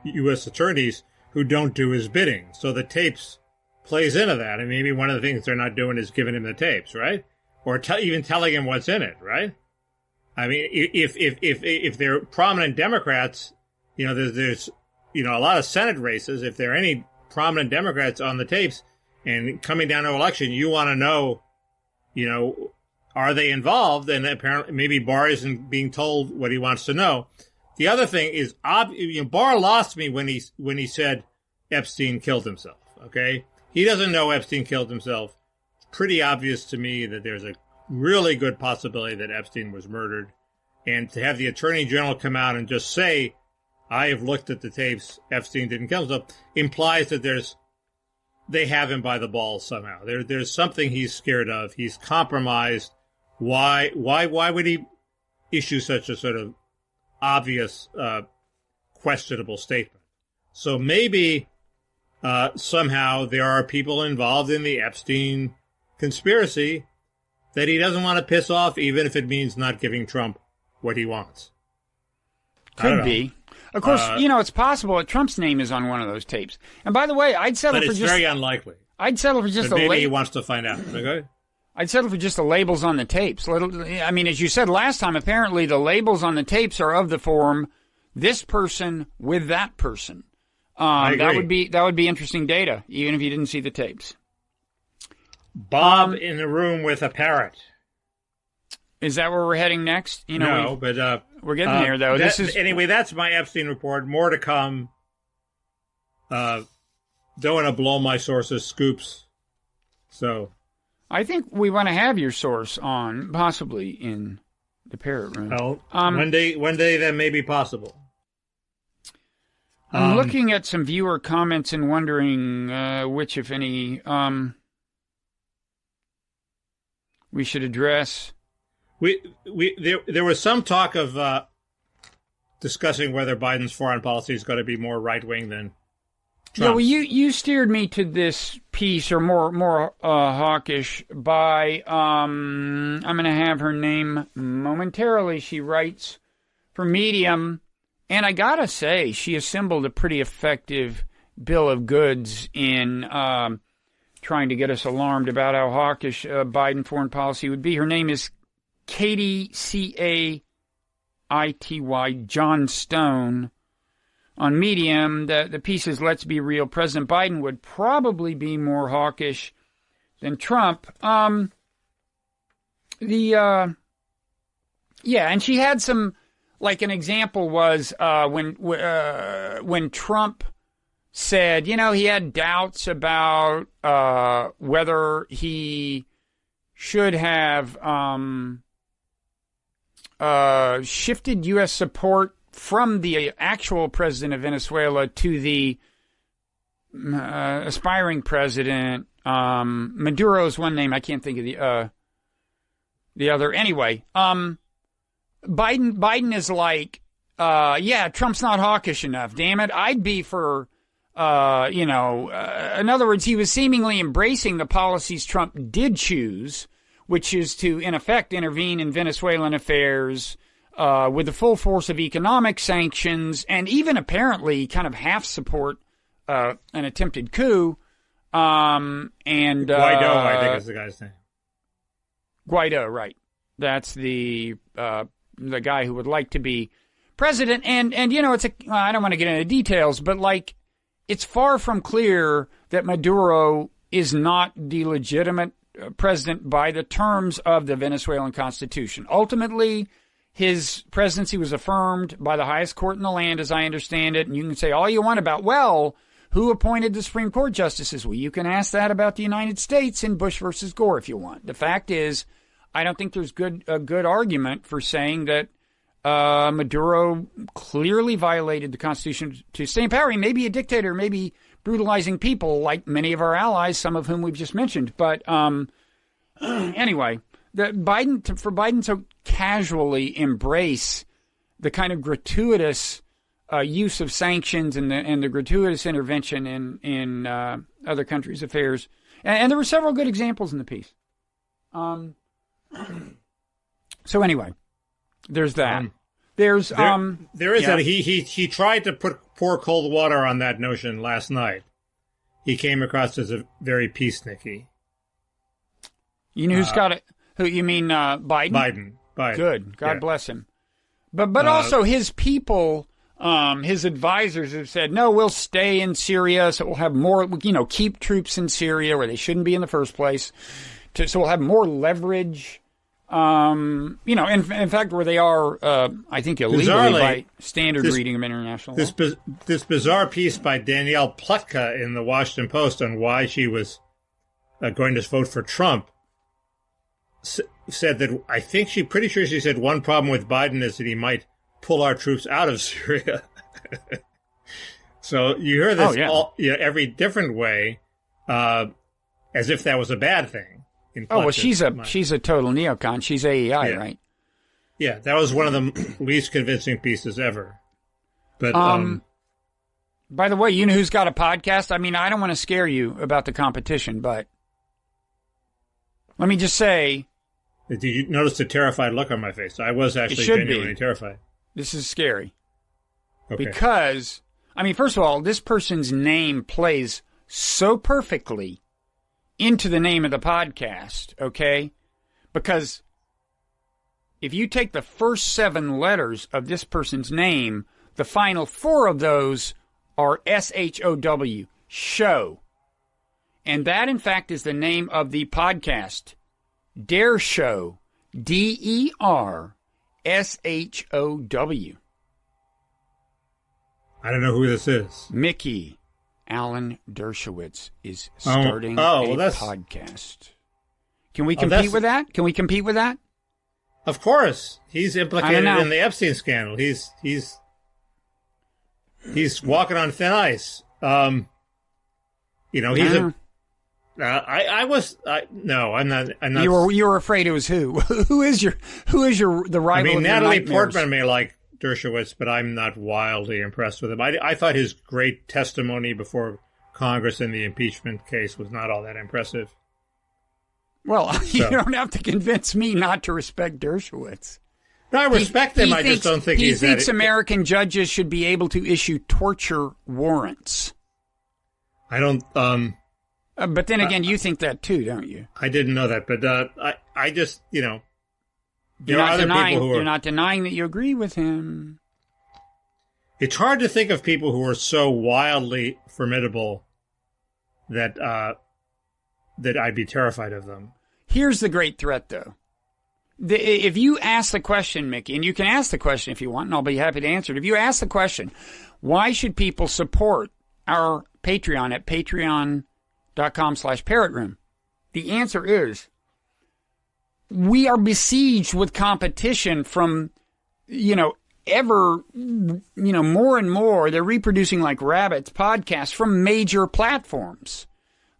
B: U.S. attorneys, who don't do his bidding. So the tapes plays into that. And maybe one of the things they're not doing is giving him the tapes, right? Or even telling him what's in it, right? I mean, if they're prominent Democrats, there's a lot of Senate races. If there are any prominent Democrats on the tapes and coming down to election, you want to know, are they involved? And apparently, maybe Barr isn't being told what he wants to know. The other thing is, Barr lost me when he said Epstein killed himself. Okay, he doesn't know Epstein killed himself. It's pretty obvious to me that there's a really good possibility that Epstein was murdered, and to have the Attorney General come out and just say, "I have looked at the tapes. Epstein didn't kill himself," implies that they have him by the balls somehow. There's something he's scared of. He's compromised. Why would he issue such a sort of obvious, questionable statement? So maybe somehow there are people involved in the Epstein conspiracy that he doesn't want to piss off, even if it means not giving Trump what he wants.
A: Could be. Of course, it's possible that Trump's name is on one of those tapes. And by the way, I'd settle for just...
B: But it's very unlikely.
A: I'd settle for just
B: but maybe he wants to find out. Okay?
A: I'd settle for just the labels on the tapes. I mean, as you said last time, apparently the labels on the tapes are of the form, this person with that person.
B: I agree.
A: That would be interesting data, even if you didn't see the tapes.
B: Bob in the room with a parrot.
A: Is that where we're heading next?
B: No, but
A: we're getting there, though.
B: Anyway, that's my Epstein report. More to come. Don't want to blow my sources' scoops. So,
A: I think we want to have your source on, possibly in the parrot room.
B: Well, one day that may be possible.
A: I'm looking at some viewer comments and wondering which, if any, we should address.
B: There was some talk of discussing whether Biden's foreign policy is going to be more right-wing than Trump's.
A: Yeah, well, you steered me to this piece, or more hawkish, by, I'm going to have her name momentarily. She writes for Medium, and I got to say, she assembled a pretty effective bill of goods in trying to get us alarmed about how hawkish Biden foreign policy would be. Her name is Katie, Caity, John Stone. On Medium, the piece is, let's be real, President Biden would probably be more hawkish than Trump. And she had some, like an example was when Trump said, he had doubts about whether he should have shifted U.S. support from the actual president of Venezuela to the aspiring president. Maduro's one name. I can't think of the other. Anyway, Biden is like, Trump's not hawkish enough. Damn it. I'd be for, in other words, he was seemingly embracing the policies Trump did choose, which is to, in effect, intervene in Venezuelan affairs, with the full force of economic sanctions, and even apparently kind of half support, an attempted coup. Guaido,
B: I think is the guy's name.
A: Guaido, right. That's the guy who would like to be president. And I don't want to get into details, but like, it's far from clear that Maduro is not the legitimate president by the terms of the Venezuelan constitution. Ultimately, his presidency was affirmed by the highest court in the land, as I understand it. And you can say all you want about, who appointed the Supreme Court justices? Well, you can ask that about the United States in Bush versus Gore if you want. The fact is, I don't think there's a good argument for saying that Maduro clearly violated the Constitution to stay in power. He may be a dictator, maybe brutalizing people like many of our allies, some of whom we've just mentioned. But anyway, for Biden to casually embrace the kind of gratuitous use of sanctions and the gratuitous intervention in other countries' affairs, and there were several good examples in the piece. So anyway, there's that. There is
B: that he tried to pour cold water on that notion last night. He came across as a very peacenicky.
A: You know who's got it? Who you mean? Biden.
B: Biden.
A: Good. God bless him. But also his people, his advisors have said, no, we'll stay in Syria, so we'll have more. Keep troops in Syria where they shouldn't be in the first place. So we'll have more leverage. In fact, where they are, I think illegally by standard reading of international law.
B: This bizarre piece by Danielle Pletka in the Washington Post on why she was going to vote for Trump said that pretty sure she said one problem with Biden is that he might pull our troops out of Syria. So you hear this every different way, as if that was a bad thing. She's a total neocon. She's AEI, right? Yeah, that was one of the least convincing pieces ever. But by the way, you know who's got a podcast? I mean, I don't want to scare you about the competition, but let me just say, did you notice the terrified look on my face? I was actually genuinely terrified. This is scary. Okay. Because, first of all, this person's name plays so perfectly into the name of the podcast, okay? Because if you take the first 7 letters of this person's name, the final 4 of those are SHOW, show. And that, in fact, is the name of the podcast, Dare Show, DERSHOW. I don't know who this is. Mickey Alan Dershowitz is starting a podcast. Can we compete with that? Can we compete with that? Of course. He's implicated in the Epstein scandal. He's walking on thin ice. I'm not. You were afraid it was who? Who is the rival? Natalie Portman may like Dershowitz, but I'm not wildly impressed with him. I thought his great testimony before Congress in the impeachment case was not all that impressive. Well, you don't have to convince me not to respect Dershowitz. No, I respect him. I just don't think he thinks American judges should be able to issue torture warrants. I don't. But then again, you think that too, don't you? I didn't know that, but I just, You're not denying that you agree with him. It's hard to think of people who are so wildly formidable that I'd be terrified of them. Here's the great threat, though. If you ask the question, Mickey, and you can ask the question if you want, and I'll be happy to answer it. If you ask the question, why should people support our Patreon at patreon.com/parrotroom? The answer is, we are besieged with competition from,
A: ever, more and more, they're reproducing like rabbits podcasts from major platforms.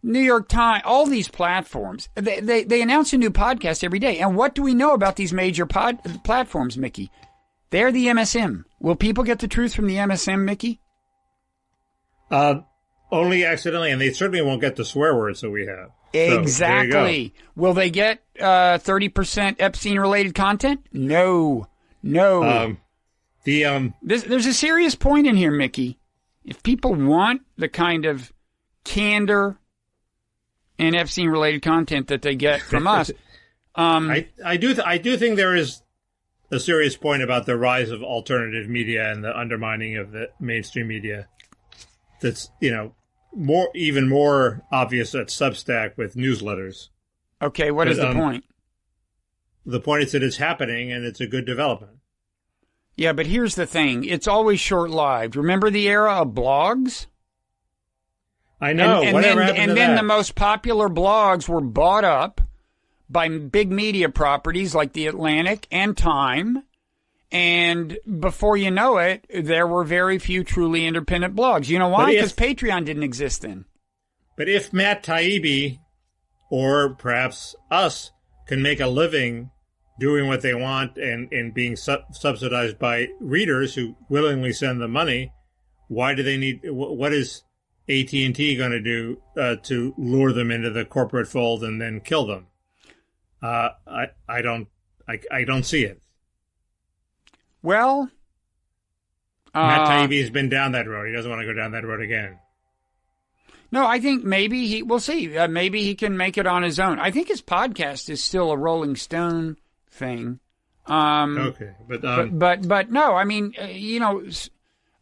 A: New York Times, all these platforms, they announce a new podcast every day. And what do we know about these major platforms, Mickey? They're the MSM. Will people get the truth from the MSM, Mickey?
B: Only accidentally, and they certainly won't get the swear words that we have.
A: Exactly. So, will they get 30% Epstein-related content? No. There's a serious point in here, Mickey. If people want the kind of candor and Epstein-related content that they get from us,
B: I do think there is a serious point about the rise of alternative media and the undermining of the mainstream media. That's even more obvious at Substack with newsletters.
A: Okay, what is the point?
B: The point is that it's happening and it's a good development.
A: Yeah, but here's the thing. It's always short-lived. Remember the era of blogs?
B: I know.
A: And then the most popular blogs were bought up by big media properties like The Atlantic and Time. And before you know it, there were very few truly independent blogs. You know why? Because Patreon didn't exist then.
B: But if Matt Taibbi, or perhaps us, can make a living doing what they want and being subsidized by readers who willingly send them money, why do they need? What is AT&T going to do to lure them into the corporate fold and then kill them? I don't see it.
A: Well,
B: Matt Taibbi has been down that road. He doesn't want to go down that road again.
A: No, I think maybe we'll see. Maybe he can make it on his own. I think his podcast is still a Rolling Stone thing.
B: Okay,
A: but no, I mean,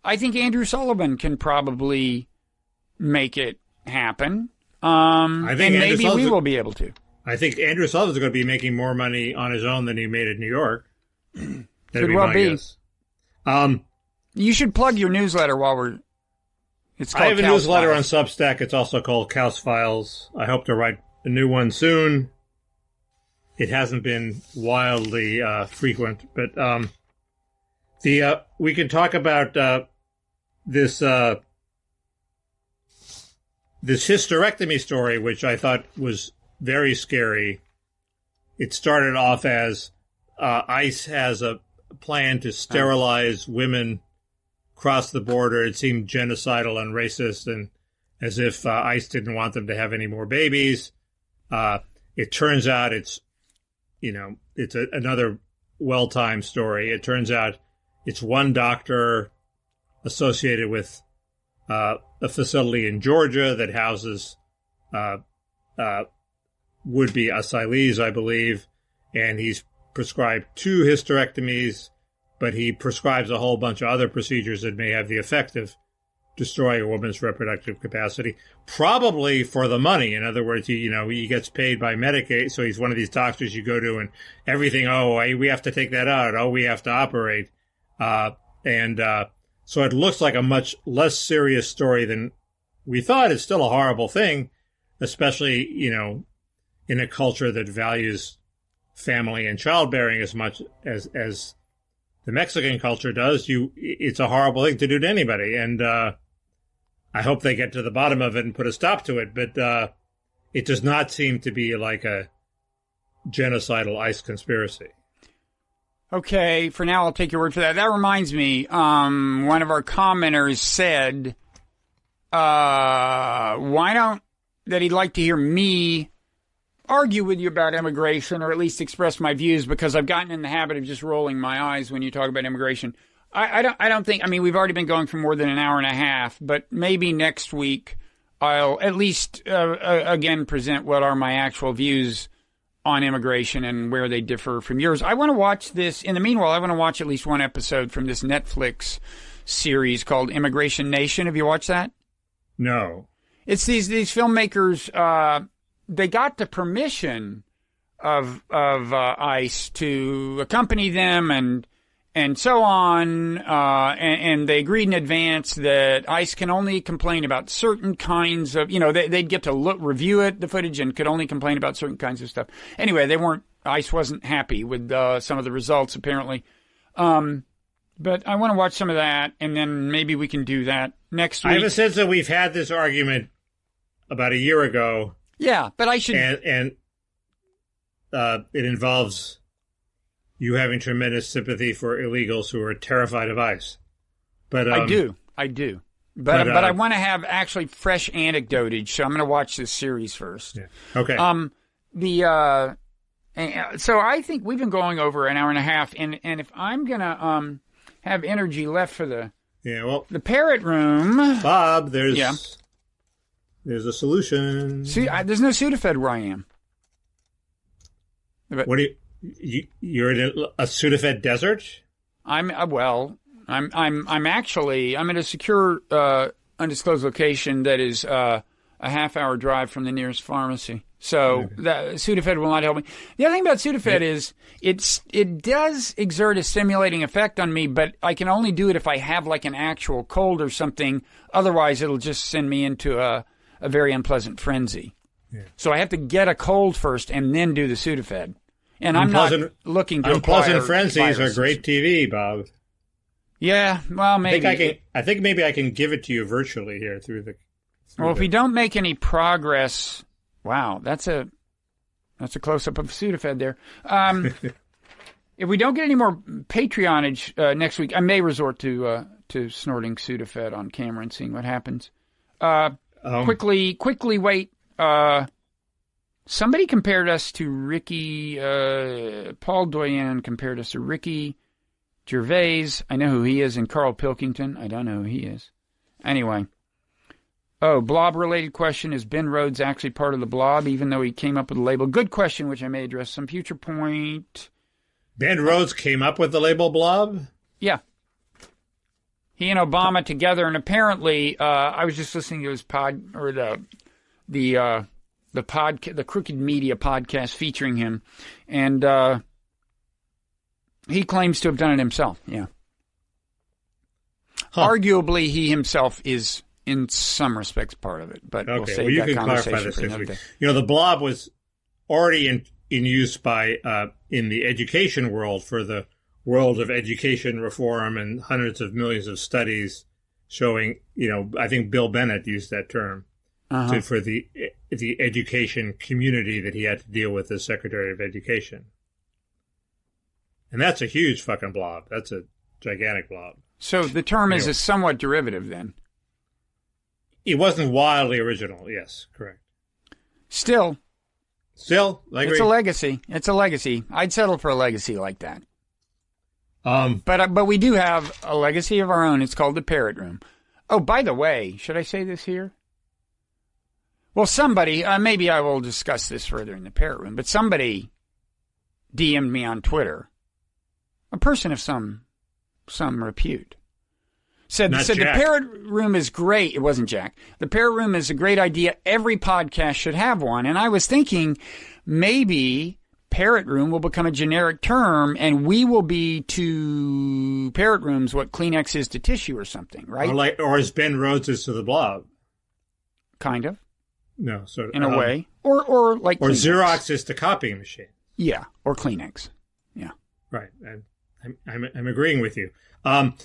A: I think Andrew Sullivan can probably make it happen. I think maybe we will be able to.
B: I think Andrew Sullivan's going to be making more money on his own than he made in New York.
A: Could well be. You should plug your newsletter while we're. It's called
B: I have a newsletter on Substack. It's also called Kausfiles. I hope to write a new one soon. It hasn't been wildly frequent, but we can talk about this hysterectomy story, which I thought was very scary. It started off as ICE has a plan to sterilize women across the border. It seemed genocidal and racist, and as if ICE didn't want them to have any more babies. It turns out it's another well-timed story. It turns out it's one doctor associated with a facility in Georgia that houses would-be asylees, I believe, and he's prescribed 2 hysterectomies, but he prescribes a whole bunch of other procedures that may have the effect of destroying a woman's reproductive capacity, probably for the money. In other words, he gets paid by Medicaid, so he's one of these doctors you go to and everything, we have to take that out, we have to operate. So it looks like a much less serious story than we thought. It's still a horrible thing, especially, in a culture that values family and childbearing as much as the Mexican culture does. It's a horrible thing to do to anybody. And I hope they get to the bottom of it and put a stop to it. But it does not seem to be like a genocidal ICE conspiracy.
A: Okay, for now I'll take your word for that. That reminds me, one of our commenters said, that he'd like to hear me argue with you about immigration, or at least express my views, because I've gotten in the habit of just rolling my eyes when you talk about immigration. I don't think, we've already been going for more than an hour and a half, but maybe next week I'll at least, again, present what are my actual views on immigration and where they differ from yours. I want to watch this. In the meanwhile, I want to watch at least one episode from this Netflix series called Immigration Nation. Have you watched that? No. It's these filmmakers, they got the permission of ICE to accompany them and so on, and they agreed in advance that ICE can only complain about certain kinds of, they'd get to review the footage, and could only complain about certain kinds of stuff. Anyway, ICE wasn't happy with some of the results, apparently. But I want to watch some of that, and then maybe we can do that next week.
B: I have a sense that we've had this argument about a year ago.
A: Yeah, but I should...
B: And it involves you having tremendous sympathy for illegals who are terrified of ICE. But
A: I do. But I want to have actually fresh anecdotage, so I'm going to watch this series first.
B: Yeah. Okay.
A: So I think we've been going over an hour and a half, and if I'm going to have energy left for the parrot room,
B: Bob, there's a solution.
A: See, there's no Sudafed where I am. But
B: what do you're in a Sudafed desert?
A: I'm actually in a secure undisclosed location that is a half-hour drive from the nearest pharmacy. So that Sudafed will not help me. The other thing about Sudafed is it does exert a stimulating effect on me, but I can only do it if I have like an actual cold or something. Otherwise, it'll just send me into a very unpleasant frenzy. Yeah. So I have to get a cold first and then do the Sudafed. And I'm not looking to
B: Unpleasant Frenzies are great TV, Bob.
A: Yeah, well, maybe.
B: I think maybe I can give it to you virtually here through the...
A: If we don't make any progress... Wow, that's a close-up of Sudafed there. If we don't get any more Patreonage next week, I may resort to snorting Sudafed on camera and seeing what happens. Quickly wait. Somebody compared us to Ricky. Paul Doyen compared us to Ricky Gervais. I know who he is, and Carl Pilkington. I don't know who he is. Anyway. Oh, blob-related question. Is Ben Rhodes actually part of the blob, even though he came up with a label? Good question, which I may address some future point. Ben
B: Rhodes came up with the label blob?
A: Yeah. He and Obama together, and apparently, I was just listening to his the Crooked Media podcast featuring him, and he claims to have done it himself. Yeah. Arguably, he himself is, in some respects, part of it. But we'll save
B: you
A: that
B: can
A: conversation
B: clarify this
A: for
B: next
A: another
B: week.
A: day.
B: The blob was already in use by in the education world for the world of education reform and hundreds of millions of studies showing. I think Bill Bennett used that term for the education community that he had to deal with as Secretary of Education. And that's a huge fucking blob. That's a gigantic blob.
A: So the term is a somewhat derivative then.
B: It wasn't wildly original. Yes, correct.
A: Still,
B: I agree.
A: It's a legacy. I'd settle for a legacy like that. But we do have a legacy of our own. It's called the Parrot Room. Oh, by the way, should I say this here? Well, somebody, maybe I will discuss this further in the Parrot Room, but somebody DM'd me on Twitter, a person of some repute, said the Parrot Room is great. It wasn't Jack. The Parrot Room is a great idea. Every podcast should have one. And I was thinking maybe Parrot Room will become a generic term, and we will be to Parrot Rooms what Kleenex is to tissue or something, right?
B: Or as Ben Rhodes is to the blob.
A: Kind of.
B: No, sort of.
A: In a way. Or like
B: Or
A: Kleenex.
B: Xerox is to copying machine.
A: Yeah, or Kleenex. Yeah.
B: Right. I'm agreeing with you. But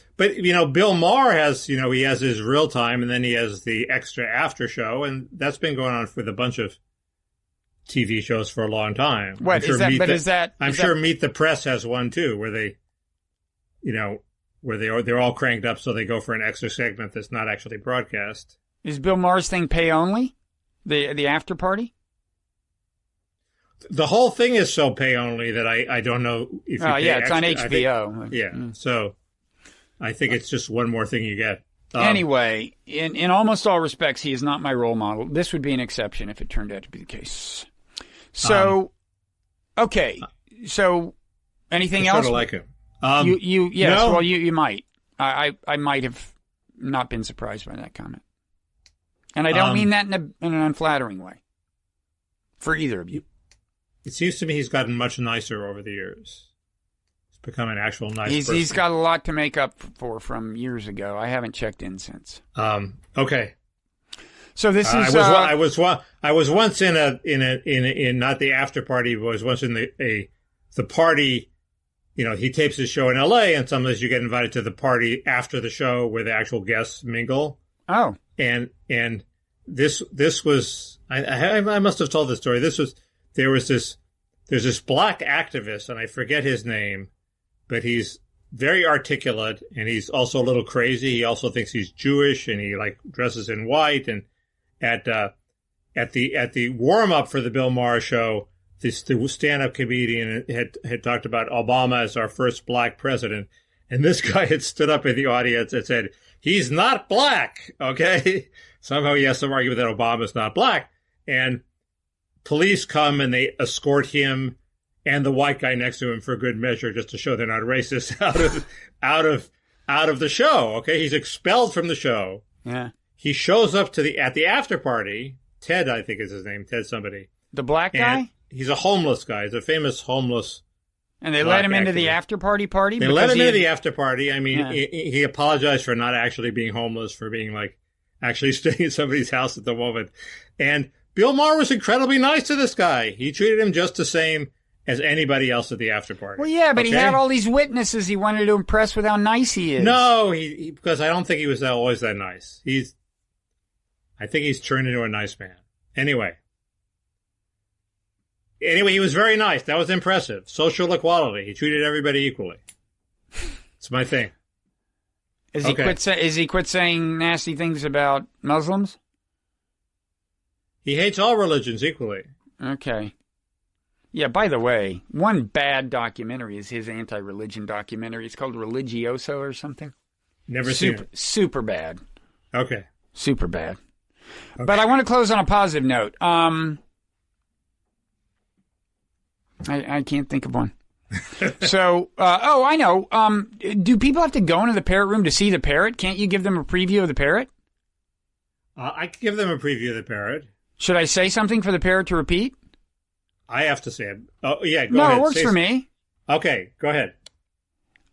B: Bill Maher has, he has his real time, and then he has the extra after show, and that's been going on with a bunch of TV shows for a long time.
A: What is that?
B: I'm sure Meet the Press has one too, where they, they're all cranked up, so they go for an extra segment that's not actually broadcast.
A: Is Bill Maher's thing pay only? The after party?
B: The whole thing is so pay only that I don't know if you pay
A: it's on HBO.
B: So I think it's just one more thing you get.
A: Anyway, in almost all respects, he is not my role model. This would be an exception if it turned out to be the case. So, okay. So, anything else?
B: Sort of like him.
A: Yes.
B: No.
A: Well, you might. I might have not been surprised by that comment, and I don't mean that in an unflattering way for either of you.
B: It seems to me he's gotten much nicer over the years. He's become an actual nice person.
A: He's got a lot to make up for from years ago. I haven't checked in since.
B: Okay.
A: So this is.
B: I was once in not the after party, but I was once in the party, he tapes his show in L.A. and sometimes you get invited to the party after the show where the actual guests mingle.
A: Oh,
B: and this was I must have told this story. There's this black activist, and I forget his name, but he's very articulate and he's also a little crazy. He also thinks he's Jewish and he like dresses in white. And at the warm up for the Bill Maher show, the stand-up comedian had talked about Obama as our first black president. And this guy had stood up in the audience and said, he's not black. Okay. Somehow he has some argument that Obama's not black. And police come and they escort him and the white guy next to him for good measure, just to show they're not racist, out of the show. Okay. He's expelled from the show.
A: Yeah.
B: He shows up at the after party. Ted, I think is his name. Ted somebody.
A: The black guy?
B: He's a homeless guy. He's a famous homeless.
A: And they let him into the after party?
B: They let him into the after party. I mean, he apologized for not actually being homeless, for being like actually staying in somebody's house at the moment. And Bill Maher was incredibly nice to this guy. He treated him just the same as anybody else at the after party.
A: Well, yeah, but he had all these witnesses he wanted to impress with how nice he is.
B: No, because I don't think he was always that nice. I think he's turned into a nice man. Anyway, he was very nice. That was impressive. Social equality. He treated everybody equally. It's my thing.
A: Is he quit saying nasty things about Muslims?
B: He hates all religions equally.
A: Okay. Yeah, by the way, one bad documentary is his anti-religion documentary. It's called Religioso or something.
B: Never seen it.
A: Super bad.
B: Okay.
A: Super bad. Okay. But I want to close on a positive note. I can't think of one. So, I know. Do people have to go into the parrot room to see the parrot? Can't you give them a preview of the parrot?
B: I can give them a preview of the parrot.
A: Should I say something for the parrot to repeat?
B: I have to say it. Oh, yeah, go ahead.
A: No, it works for me.
B: Okay, go ahead.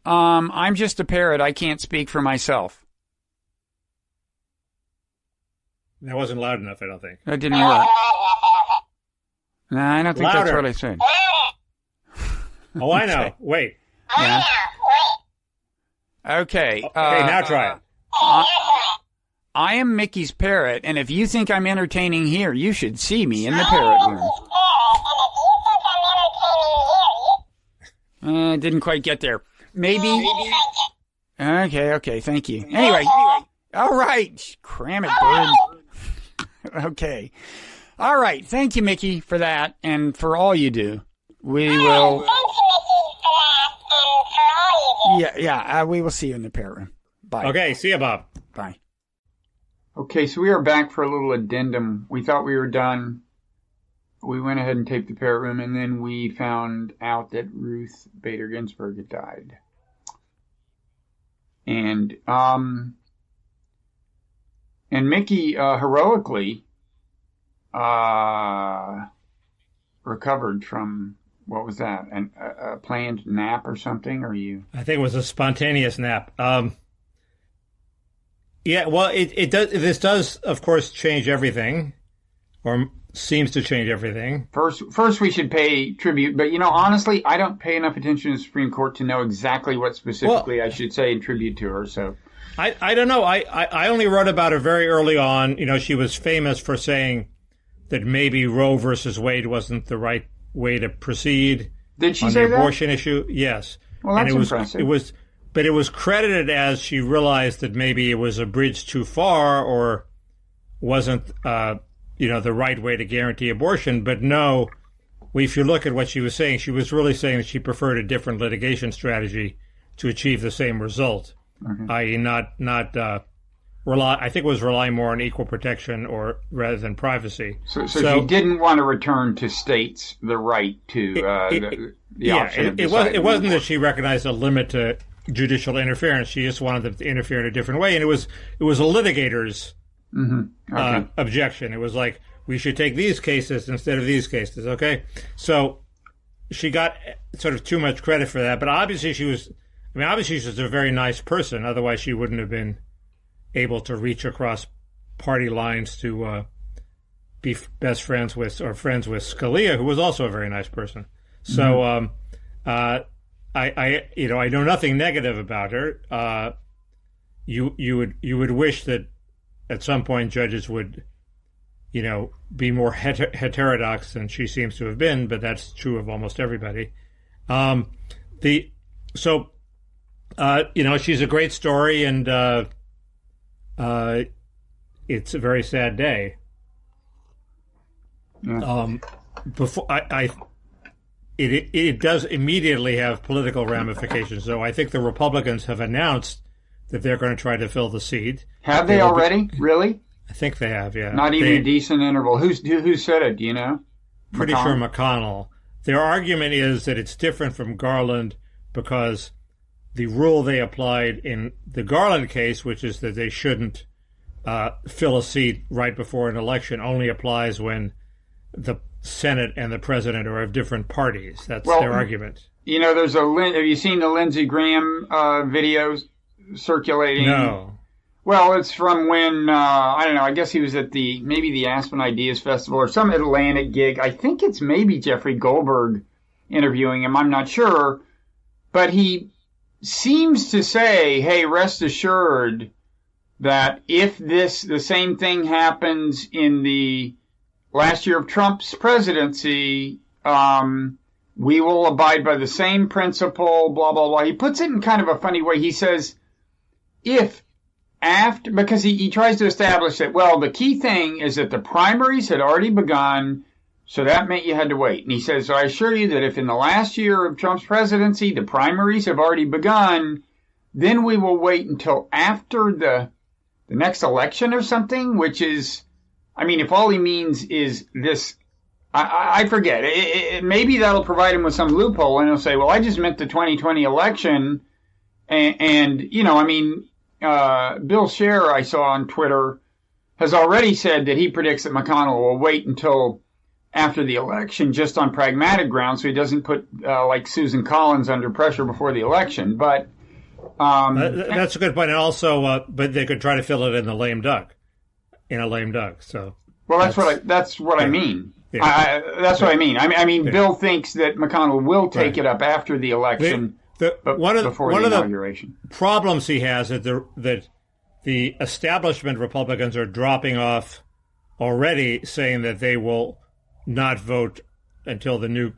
A: I'm just a parrot. I can't speak for myself.
B: That wasn't loud enough, I don't think.
A: That didn't work. No, I don't think
B: Louder.
A: That's what I said.
B: Oh, I know. Okay. Wait.
A: Yeah. Okay.
B: Okay, now try it.
A: I am Mickey's parrot, and if you think I'm entertaining here, you should see me in the parrot room. Didn't quite get there. Maybe. Okay, thank you. Anyway. All right. Cram it, bird. Okay. All right. Thank you, Mickey, for that and for all you do. We will. We will see you in the parrot room. Bye.
B: Okay, see you, Bob.
A: Bye. Okay, so we are back for a little addendum. We thought we were done. We went ahead and taped the parrot room, and then we found out that Ruth Bader Ginsburg had died. And Mickey heroically recovered from, what was that, a planned nap or something? Or you?
B: I think it was a spontaneous nap. Yeah, well, it does. This does, of course, change everything, or seems to change everything.
A: First, we should pay tribute. But honestly, I don't pay enough attention to the Supreme Court to know exactly what specifically I should say in tribute to her. So,
B: I don't know. I only wrote about her very early on. She was famous for saying that maybe Roe versus Wade wasn't the right way to proceed.
A: Did she
B: on
A: say
B: the abortion issue? Yes.
A: Well, that's impressive.
B: But it was credited as she realized that maybe it was a bridge too far or wasn't, the right way to guarantee abortion. But no, if you look at what she was saying, she was really saying that she preferred a different litigation strategy to achieve the same result, i.e. not rely. I think it was rely more on equal protection rather than privacy.
A: So she didn't want to return to states the right to the option of deciding.
B: It wasn't that she recognized a limit to judicial interference. She just wanted them to interfere in a different way, and it was a litigator's objection. It was like, we should take these cases instead of these cases. Okay, so she got sort of too much credit for that, but obviously she was a very nice person. Otherwise, she wouldn't have been able to reach across party lines to be best friends with Scalia, who was also a very nice person. So I know nothing negative about her. You would wish that at some point judges would, be more heterodox than she seems to have been, but that's true of almost everybody. She's a great story, and it's a very sad day. Yeah. It does immediately have political ramifications, though. I think the Republicans have announced that they're going to try to fill the seat.
A: Have they already? Really?
B: I think they have, yeah.
A: Not even a decent interval. Who said it? Do you know?
B: Pretty sure McConnell. Their argument is that it's different from Garland because the rule they applied in the Garland case, which is that they shouldn't fill a seat right before an election, only applies when the Senate and the president are of different parties. That's their argument. Have
A: you seen the Lindsey Graham videos circulating?
B: No.
A: Well, it's from when, I don't know, I guess he was at maybe the Aspen Ideas Festival or some Atlantic gig. I think it's maybe Jeffrey Goldberg interviewing him. I'm not sure. But he seems to say, hey, rest assured that if the same thing happens in the last year of Trump's presidency, we will abide by the same principle, blah, blah, blah. He puts it in kind of a funny way. He says, because he tries to establish that, well, the key thing is that the primaries had already begun, so that meant you had to wait. And he says, so I assure you that if in the last year of Trump's presidency, the primaries have already begun, then we will wait until after the next election or something, which is, if all he means is this, I forget. Maybe that'll provide him with some loophole, and he'll say, well, I just meant the 2020 election, and Bill Scher, I saw on Twitter, has already said that he predicts that McConnell will wait until after the election just on pragmatic grounds so he doesn't put, like Susan Collins, under pressure before the election. But
B: that's a good point. And also, but they could try to fill it in a lame duck. So
A: that's what I mean. Yeah. That's what I mean. Bill thinks that McConnell will take it up after the election.
B: One of
A: the
B: problems he has is that the establishment Republicans are dropping off already, saying that they will not vote until the new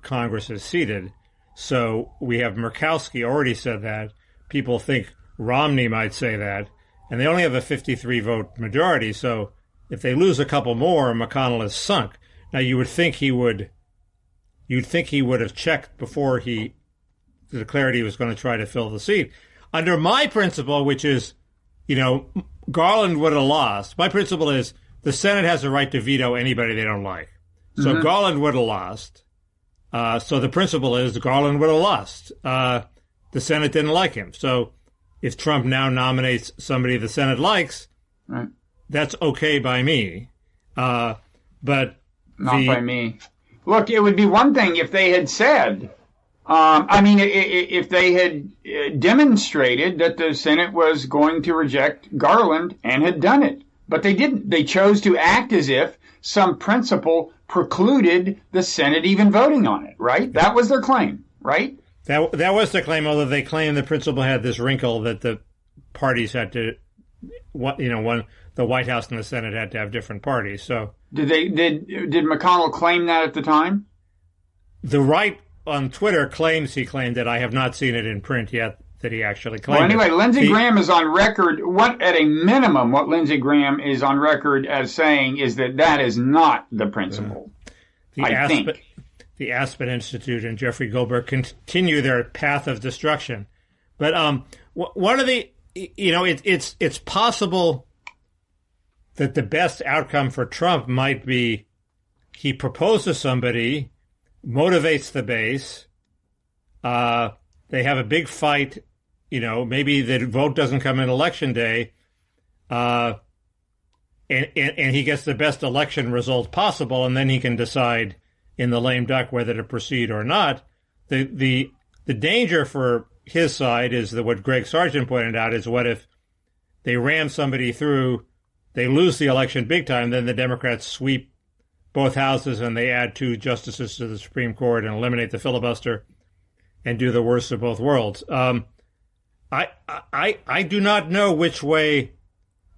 B: Congress is seated. So we have Murkowski already said that. People think Romney might say that. And they only have a 53-vote majority. So if they lose a couple more, McConnell is sunk. Now, you'd think he would have checked before he declared he was going to try to fill the seat. Under my principle, which is, Garland would have lost. My principle is the Senate has a right to veto anybody they don't like. So Garland would have lost. So the principle is Garland would have lost. The Senate didn't like him. So if Trump now nominates somebody the Senate likes, right, that's okay by me. But
A: not by me. Look, it would be one thing if they had said, if they had demonstrated that the Senate was going to reject Garland and had done it. But they didn't. They chose to act as if some principle precluded the Senate even voting on it, right? That was their claim, right?
B: That was their claim, although they claimed the principle had this wrinkle that the parties had to, the White House and the Senate had to have different parties. So
A: did McConnell claim that at the time?
B: The Wright on Twitter claims he claimed it. I have not seen it in print yet that he actually claimed
A: it. Well, anyway, Lindsey Graham is on record. At a minimum, what Lindsey Graham is on record as saying is that is not the principle. I think.
B: The Aspen Institute and Jeffrey Goldberg continue their path of destruction. But one of the, it's possible that the best outcome for Trump might be he proposes somebody, motivates the base, they have a big fight, maybe the vote doesn't come in election day, and he gets the best election result possible, and then he can decide in the lame duck whether to proceed or not. The danger for his side is that what Greg Sargent pointed out is what if they ram somebody through, they lose the election big time, then the Democrats sweep both houses and they add 2 justices to the Supreme Court and eliminate the filibuster. and do the worst of both worlds. I do not know which way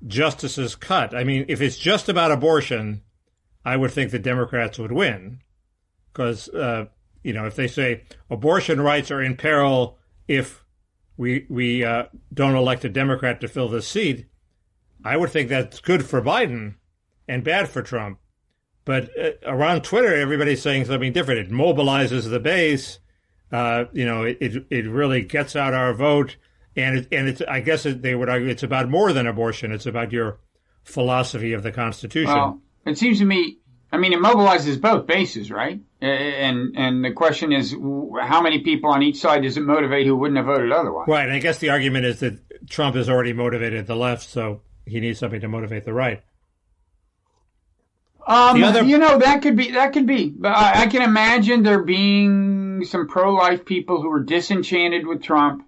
B: justice is cut. I mean, if it's just about abortion, I would think the Democrats would win, because if they say abortion rights are in peril if we don't elect a Democrat to fill this seat, I would think that's good for Biden and bad for Trump. But around Twitter, everybody's saying something different. It mobilizes the base. It really gets out our vote. And it's I guess they would argue it's about more than abortion. It's about your philosophy of the Constitution.
A: Well, it seems to me, I mean, it mobilizes both bases, right? And the question is, how many people on each side does it motivate who wouldn't have voted otherwise?
B: Right. And I guess the argument is that Trump has already motivated the left, so he needs something to motivate the right.
A: That could be. But I can imagine there being some pro-life people who are disenchanted with Trump.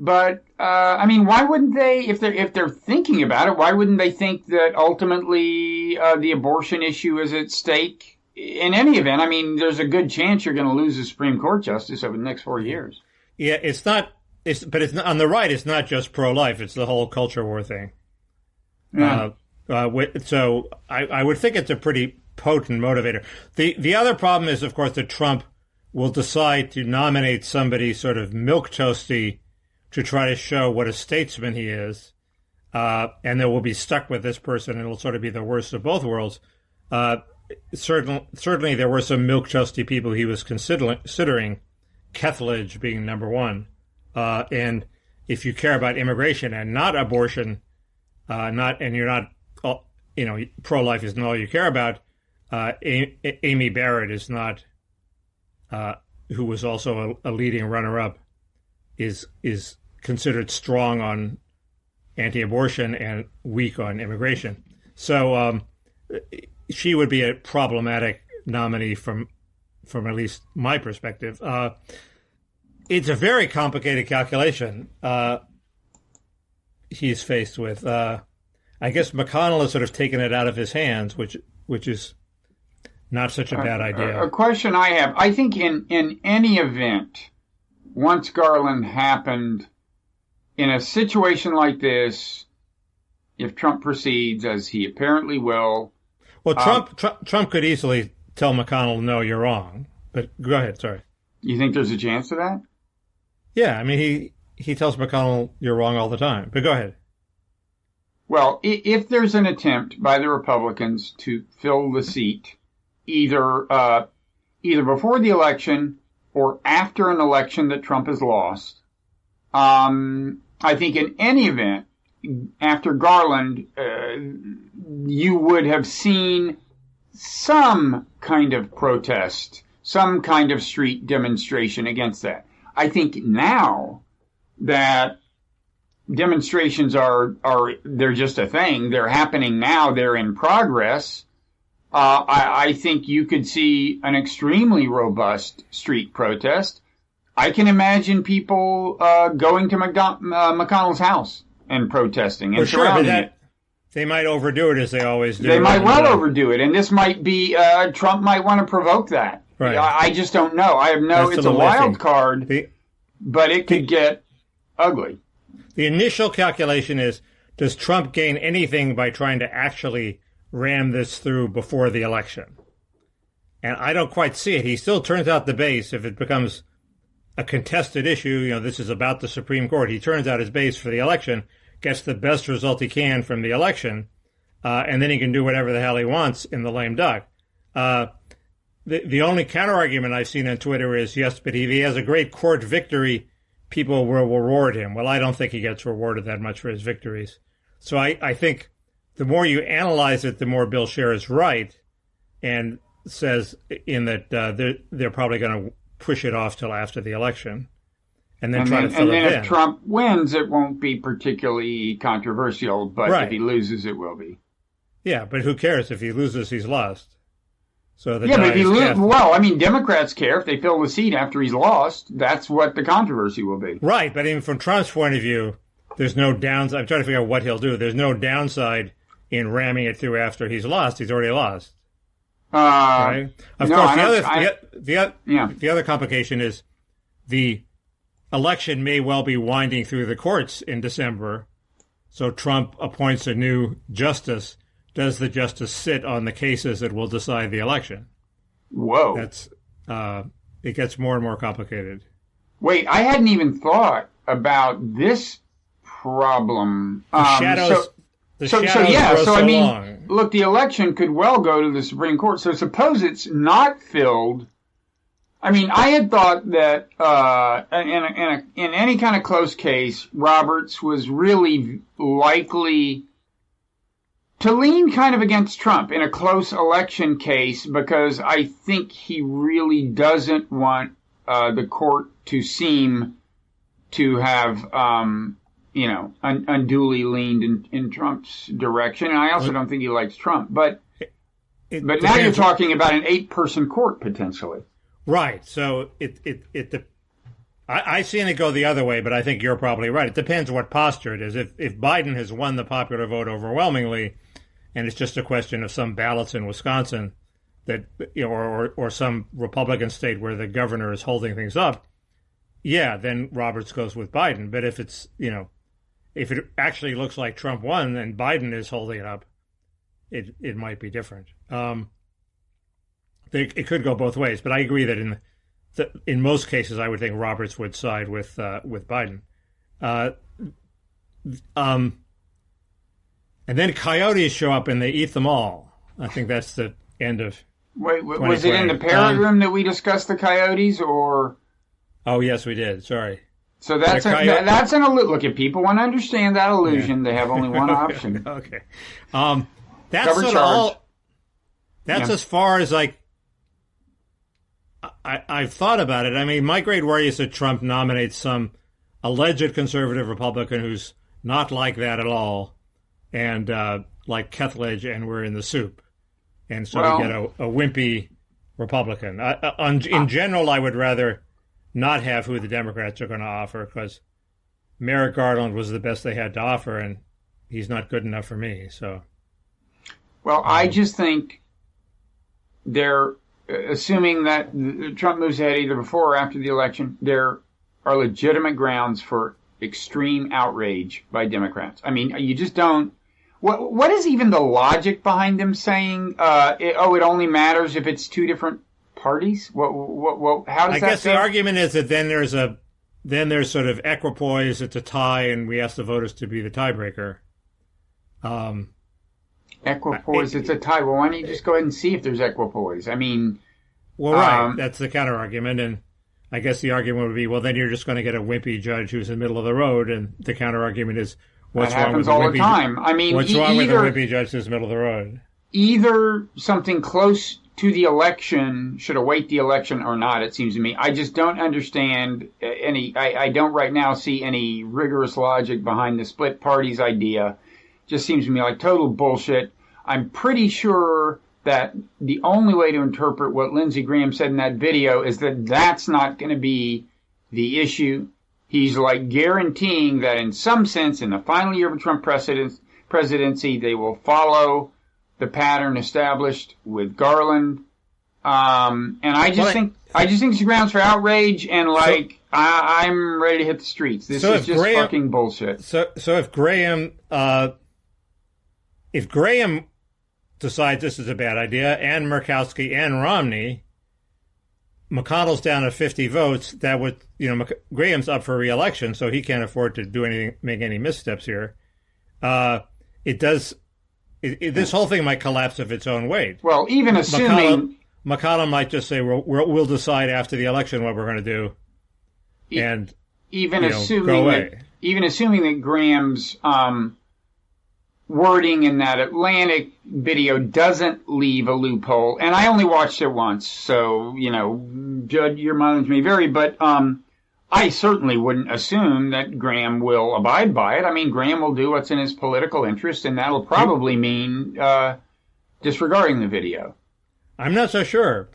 A: But why wouldn't they? If they're thinking about it, why wouldn't they think that ultimately the abortion issue is at stake? In any event, I mean, there's a good chance you're going to lose a Supreme Court justice over the next 4 years.
B: Yeah, it's not. But it's not, on the right. It's not just pro-life. It's the whole culture war thing.
A: Yeah.
B: So I would think it's a pretty potent motivator. The other problem is, of course, that Trump will decide to nominate somebody sort of milquetoasty to try to show what a statesman he is, and then we'll be stuck with this person, and it'll sort of be the worst of both worlds. Certainly there were some milquetoasty people he was considering, Kethledge being number one. And if you care about immigration and not abortion, and you're not, pro-life isn't all you care about, Amy Barrett is not, who was also a leading runner-up, is considered strong on anti-abortion and weak on immigration. So she would be a problematic nominee from at least my perspective. It's a very complicated calculation he's faced with. I guess McConnell has sort of taken it out of his hands, which is not such a bad idea.
A: A question I have, I think in any event, once Garland happened, in a situation like this, if Trump proceeds, as he apparently will...
B: Well, Trump could easily tell McConnell, no, you're wrong. But go ahead, sorry.
A: You think there's a chance of that?
B: Yeah, I mean, he tells McConnell you're wrong all the time. But go ahead.
A: Well, if there's an attempt by the Republicans to fill the seat, either before the election or after an election that Trump has lost, I think in any event, after Garland, you would have seen some kind of protest, some kind of street demonstration against that. I think now that demonstrations they're just a thing, they're happening now, they're in progress, I think you could see an extremely robust street protest. I can imagine people going to McConnell's house and protesting and surrounding it.
B: They might overdo it, as they always do.
A: They might well overdo it, and this might be Trump might want to provoke that.
B: Right.
A: I just don't know. I have no. It's a wild card, but it could get ugly.
B: The initial calculation is: does Trump gain anything by trying to actually ram this through before the election? And I don't quite see it. He still turns out the base if it becomes a contested issue. This is about the Supreme Court. He turns out his base for the election, gets the best result he can from the election, and then he can do whatever the hell he wants in the lame duck. The only counter-argument I've seen on Twitter is, yes, but if he has a great court victory, people will reward him. Well, I don't think he gets rewarded that much for his victories. So I think the more you analyze it, the more Bill Scher is right, and says in that they're probably going to push it off till after the election. And then try to fill it in. And then
A: if Trump wins, it won't be particularly controversial, but
B: right.
A: If he loses, it will be.
B: Yeah, but who cares? If he loses, he's lost. So but
A: if he loses, well, I mean, Democrats care if they fill the seat after he's lost. That's what the controversy will be.
B: Right, but even from Trump's point of view, there's no downside. I'm trying to figure out what he'll do. There's no downside in ramming it through after he's lost. He's already lost. Right? Of course, the other complication is the election may well be winding through the courts in December. So Trump appoints a new justice. Does the justice sit on the cases that will decide the election?
A: Whoa.
B: That's it gets more and more complicated.
A: Wait, I hadn't even thought about this problem.
B: The shadows.
A: Long. Look, the election could well go to the Supreme Court. So suppose it's not filled. I mean, I had thought that in any kind of close case, Roberts was really likely to lean kind of against Trump in a close election case, because I think he really doesn't want the court to seem to have, unduly leaned in Trump's direction. And I also don't think he likes Trump. But now you're talking about an 8-person court potentially.
B: Right. So I've seen it go the other way, but I think you're probably right. It depends what posture it is. If Biden has won the popular vote overwhelmingly, and it's just a question of some ballots in Wisconsin that, or some Republican state where the governor is holding things up, yeah, then Roberts goes with Biden. But if it's, if it actually looks like Trump won and Biden is holding it up, it might be different. It could go both ways, but I agree that in most cases, I would think Roberts would side with Biden. And then coyotes show up and they eat them all. I think that's the end of.
A: Wait, was it in the parent room that we discussed the coyotes, or?
B: Oh yes, we did. Sorry.
A: So that's an illusion. Look, if people want to understand that illusion, they have only one option.
B: Okay. That's sort of all. That's as far as I've thought about it. I mean, my great worry is that Trump nominates some alleged conservative Republican who's not like that at all, and like Kethledge, and we're in the soup. And so we get a wimpy Republican. In general, I would rather not have who the Democrats are going to offer, because Merrick Garland was the best they had to offer, and he's not good enough for me. So,
A: well, I just think they're assuming that Trump moves ahead either before or after the election. There are legitimate grounds for extreme outrage by Democrats. I mean, you just don't. What is even the logic behind them saying, it only matters if it's two different parties? How does that?
B: I guess the argument is that then there's sort of equipoise. It's a tie, and we ask the voters to be the tiebreaker.
A: Equipoise, it's a tie. Well, why don't you just go ahead and see if there's equipoise? I mean,
B: well, right. That's the counter argument, and I guess the argument would be, well, then you're just going to get a wimpy judge who's in the middle of the road, and the counter argument is, what's wrong with
A: all the time. I mean,
B: what's wrong with a wimpy judge who's in the middle of the road?
A: Either something close to the election should await the election or not, it seems to me. I just don't understand I don't right now see any rigorous logic behind the split parties idea. Just seems to me like total bullshit. I'm pretty sure that the only way to interpret what Lindsey Graham said in that video is that that's not going to be the issue. He's like guaranteeing that in some sense, in the final year of a Trump presidency, they will follow the pattern established with Garland. And I just think it's grounds for outrage, and I'm ready to hit the streets. This is just fucking bullshit.
B: So if Graham decides this is a bad idea, and Murkowski and Romney, McConnell's down to 50 votes. That would, Graham's up for re-election, so he can't afford to do anything, make any missteps here. This whole thing might collapse of its own weight.
A: Well, even assuming
B: McConnell might just say we'll decide after the election what we're going to do, and go away.
A: Even assuming that Graham's wording in that Atlantic video doesn't leave a loophole, and I only watched it once, so, Judd, your mileage may vary, but I certainly wouldn't assume that Graham will abide by it. I mean, Graham will do what's in his political interest, and that'll probably mean disregarding the video.
B: I'm not so sure.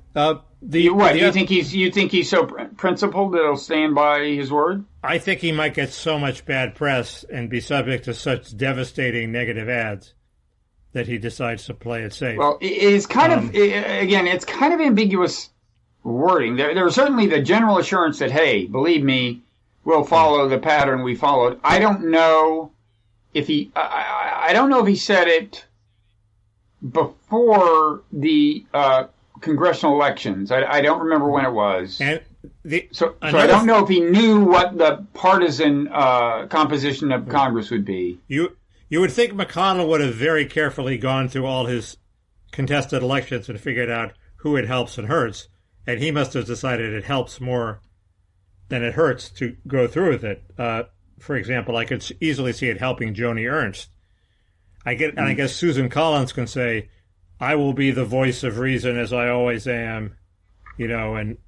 A: You think he's so principled that he'll stand by his word?
B: I think he might get so much bad press and be subject to such devastating negative ads that he decides to play it safe.
A: Well, it's kind of, again, it's kind of ambiguous wording. There was certainly the general assurance that, hey, believe me, we'll follow the pattern we followed. I don't know if he said it before the congressional elections. I don't remember when it was. And so I don't know if he knew what the partisan composition of Congress would be.
B: You would think McConnell would have very carefully gone through all his contested elections and figured out who it helps and hurts, and he must have decided it helps more than it hurts to go through with it. For example, I could easily see it helping Joni Ernst. And I guess Susan Collins can say, "I will be the voice of reason as I always am," and.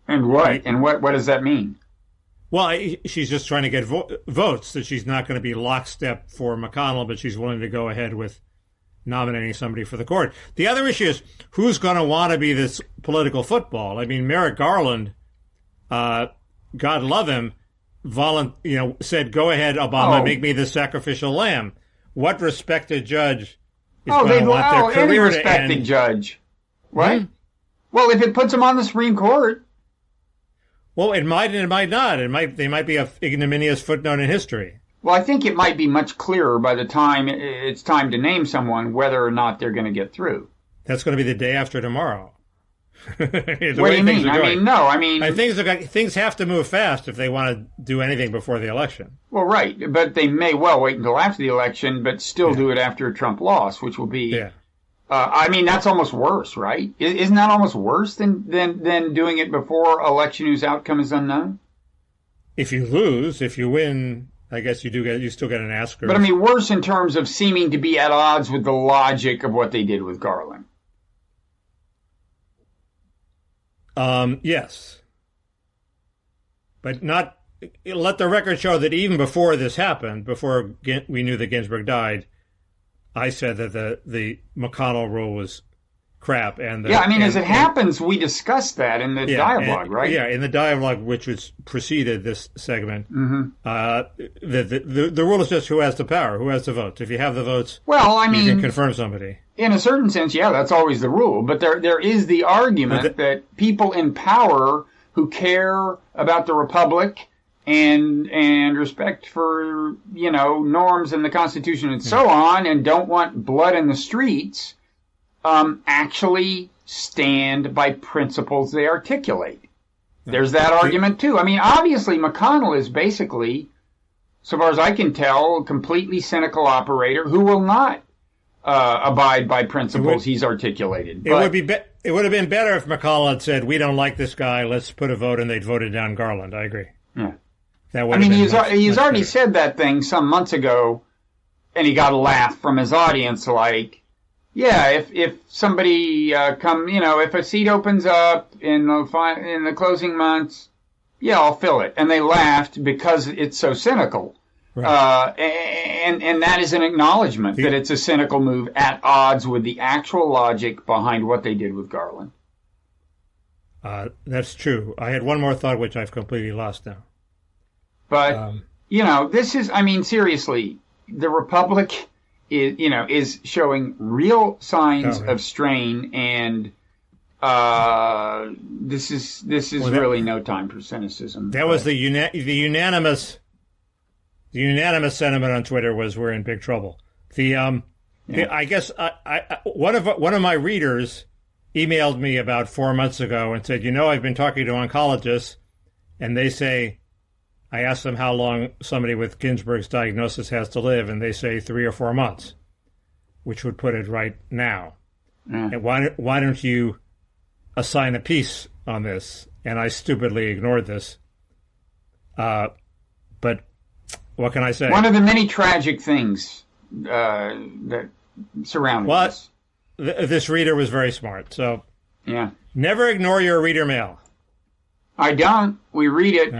A: And what? And what does that mean?
B: Well, she's just trying to get votes, that she's not going to be lockstep for McConnell, but she's willing to go ahead with nominating somebody for the court. The other issue is who's going to want to be this political football. I mean, Merrick Garland, God love him, said, "Go ahead, Obama, make me the sacrificial lamb." What respected judge is going to want their career
A: any
B: to
A: respected
B: end?
A: Judge. What? Hmm? Well, if it puts them on the Supreme Court.
B: Well, it might and it might not. They might be an ignominious footnote in history.
A: Well, I think it might be much clearer by the time it's time to name someone whether or not they're going to get through.
B: That's going to be the day after tomorrow.
A: What do you mean?
B: Things have to move fast if they want to do anything before the election.
A: Well, right, but they may well wait until after the election, but still do it after a Trump loss, which will be. Yeah. That's almost worse, right? Isn't that almost worse than doing it before election whose outcome is unknown?
B: If you lose, if you win, I guess you still get an asker.
A: But I mean, worse in terms of seeming to be at odds with the logic of what they did with Garland.
B: Yes. But not. Let the record show that even before this happened, before we knew that Ginsburg died, I said that the McConnell rule was crap.
A: As it happens, we discussed that in the dialogue, right?
B: Yeah, in the dialogue which was preceded this segment. Mm-hmm. The rule is just who has the power, who has the votes. If you have the votes, you can confirm somebody.
A: In a certain sense, yeah, that's always the rule. But there is the argument that people in power who care about the republic and respect for, norms in the Constitution and so on, and don't want blood in the streets, actually stand by principles they articulate. There's that argument, too. I mean, obviously, McConnell is basically, so far as I can tell, a completely cynical operator who will not abide by principles he's articulated.
B: It would have been better if McConnell had said, "We don't like this guy, let's put a vote," and they'd voted down Garland. I agree.
A: Yeah. He's already said that thing some months ago, and he got a laugh from his audience. Like, yeah, if somebody if a seat opens up in the closing months, yeah, I'll fill it. And they laughed because it's so cynical. Right. And that is an acknowledgement that it's a cynical move at odds with the actual logic behind what they did with Garland.
B: That's true. I had one more thought, which I've completely lost now.
A: But, this is, seriously, the Republic is showing real signs of strain, and this is really no time for cynicism.
B: That was the unanimous sentiment on Twitter was we're in big trouble. I guess one of my readers emailed me about 4 months ago and said, I've been talking to oncologists, and they say, I asked them how long somebody with Ginsburg's diagnosis has to live, and they say 3 or 4 months, which would put it right now. And why don't you assign a piece on this? And I stupidly ignored this. But what can I say?
A: One of the many tragic things that surround this.
B: This reader was very smart. So
A: yeah,
B: never ignore your reader mail.
A: I don't. We read it.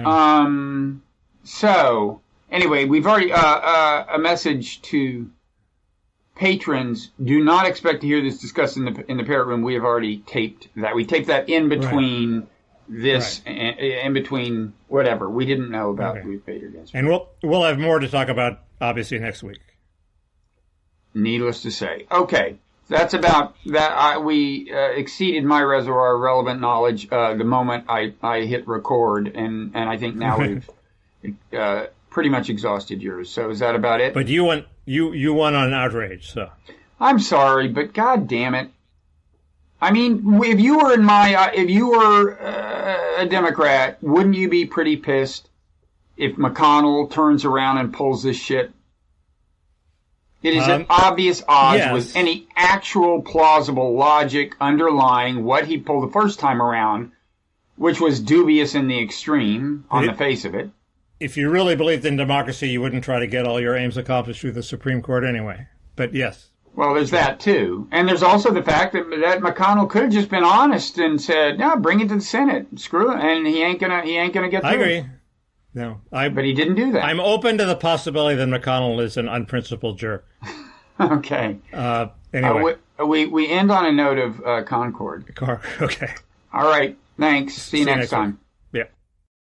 A: So anyway, we've already a message to patrons. Do not expect to hear this discussed in the parrot room. We have already taped that. We taped that in between this, in between whatever. We didn't know about Ruth Bader Ginsburg.
B: And we'll have more to talk about, obviously, next week.
A: Needless to say. Okay. That's about that. We exceeded my reservoir of relevant knowledge the moment I hit record, and I think now we've pretty much exhausted yours. So is that about it?
B: But you won on outrage. So
A: I'm sorry, but God damn it! I mean, if you were a Democrat, wouldn't you be pretty pissed if McConnell turns around and pulls this shit? It is at obvious odds with any actual plausible logic underlying what he pulled the first time around, which was dubious in the extreme on the face of it.
B: If you really believed in democracy, you wouldn't try to get all your aims accomplished through the Supreme Court anyway. But yes.
A: Well, there's that too. And there's also the fact that McConnell could have just been honest and said, no, bring it to the Senate. Screw it. And he ain't gonna get through.
B: I agree. No,
A: but he didn't do that.
B: I'm open to the possibility that McConnell is an unprincipled jerk.
A: Okay.
B: Anyway.
A: We end on a note of Concord.
B: Okay.
A: All right. Thanks. See you next time.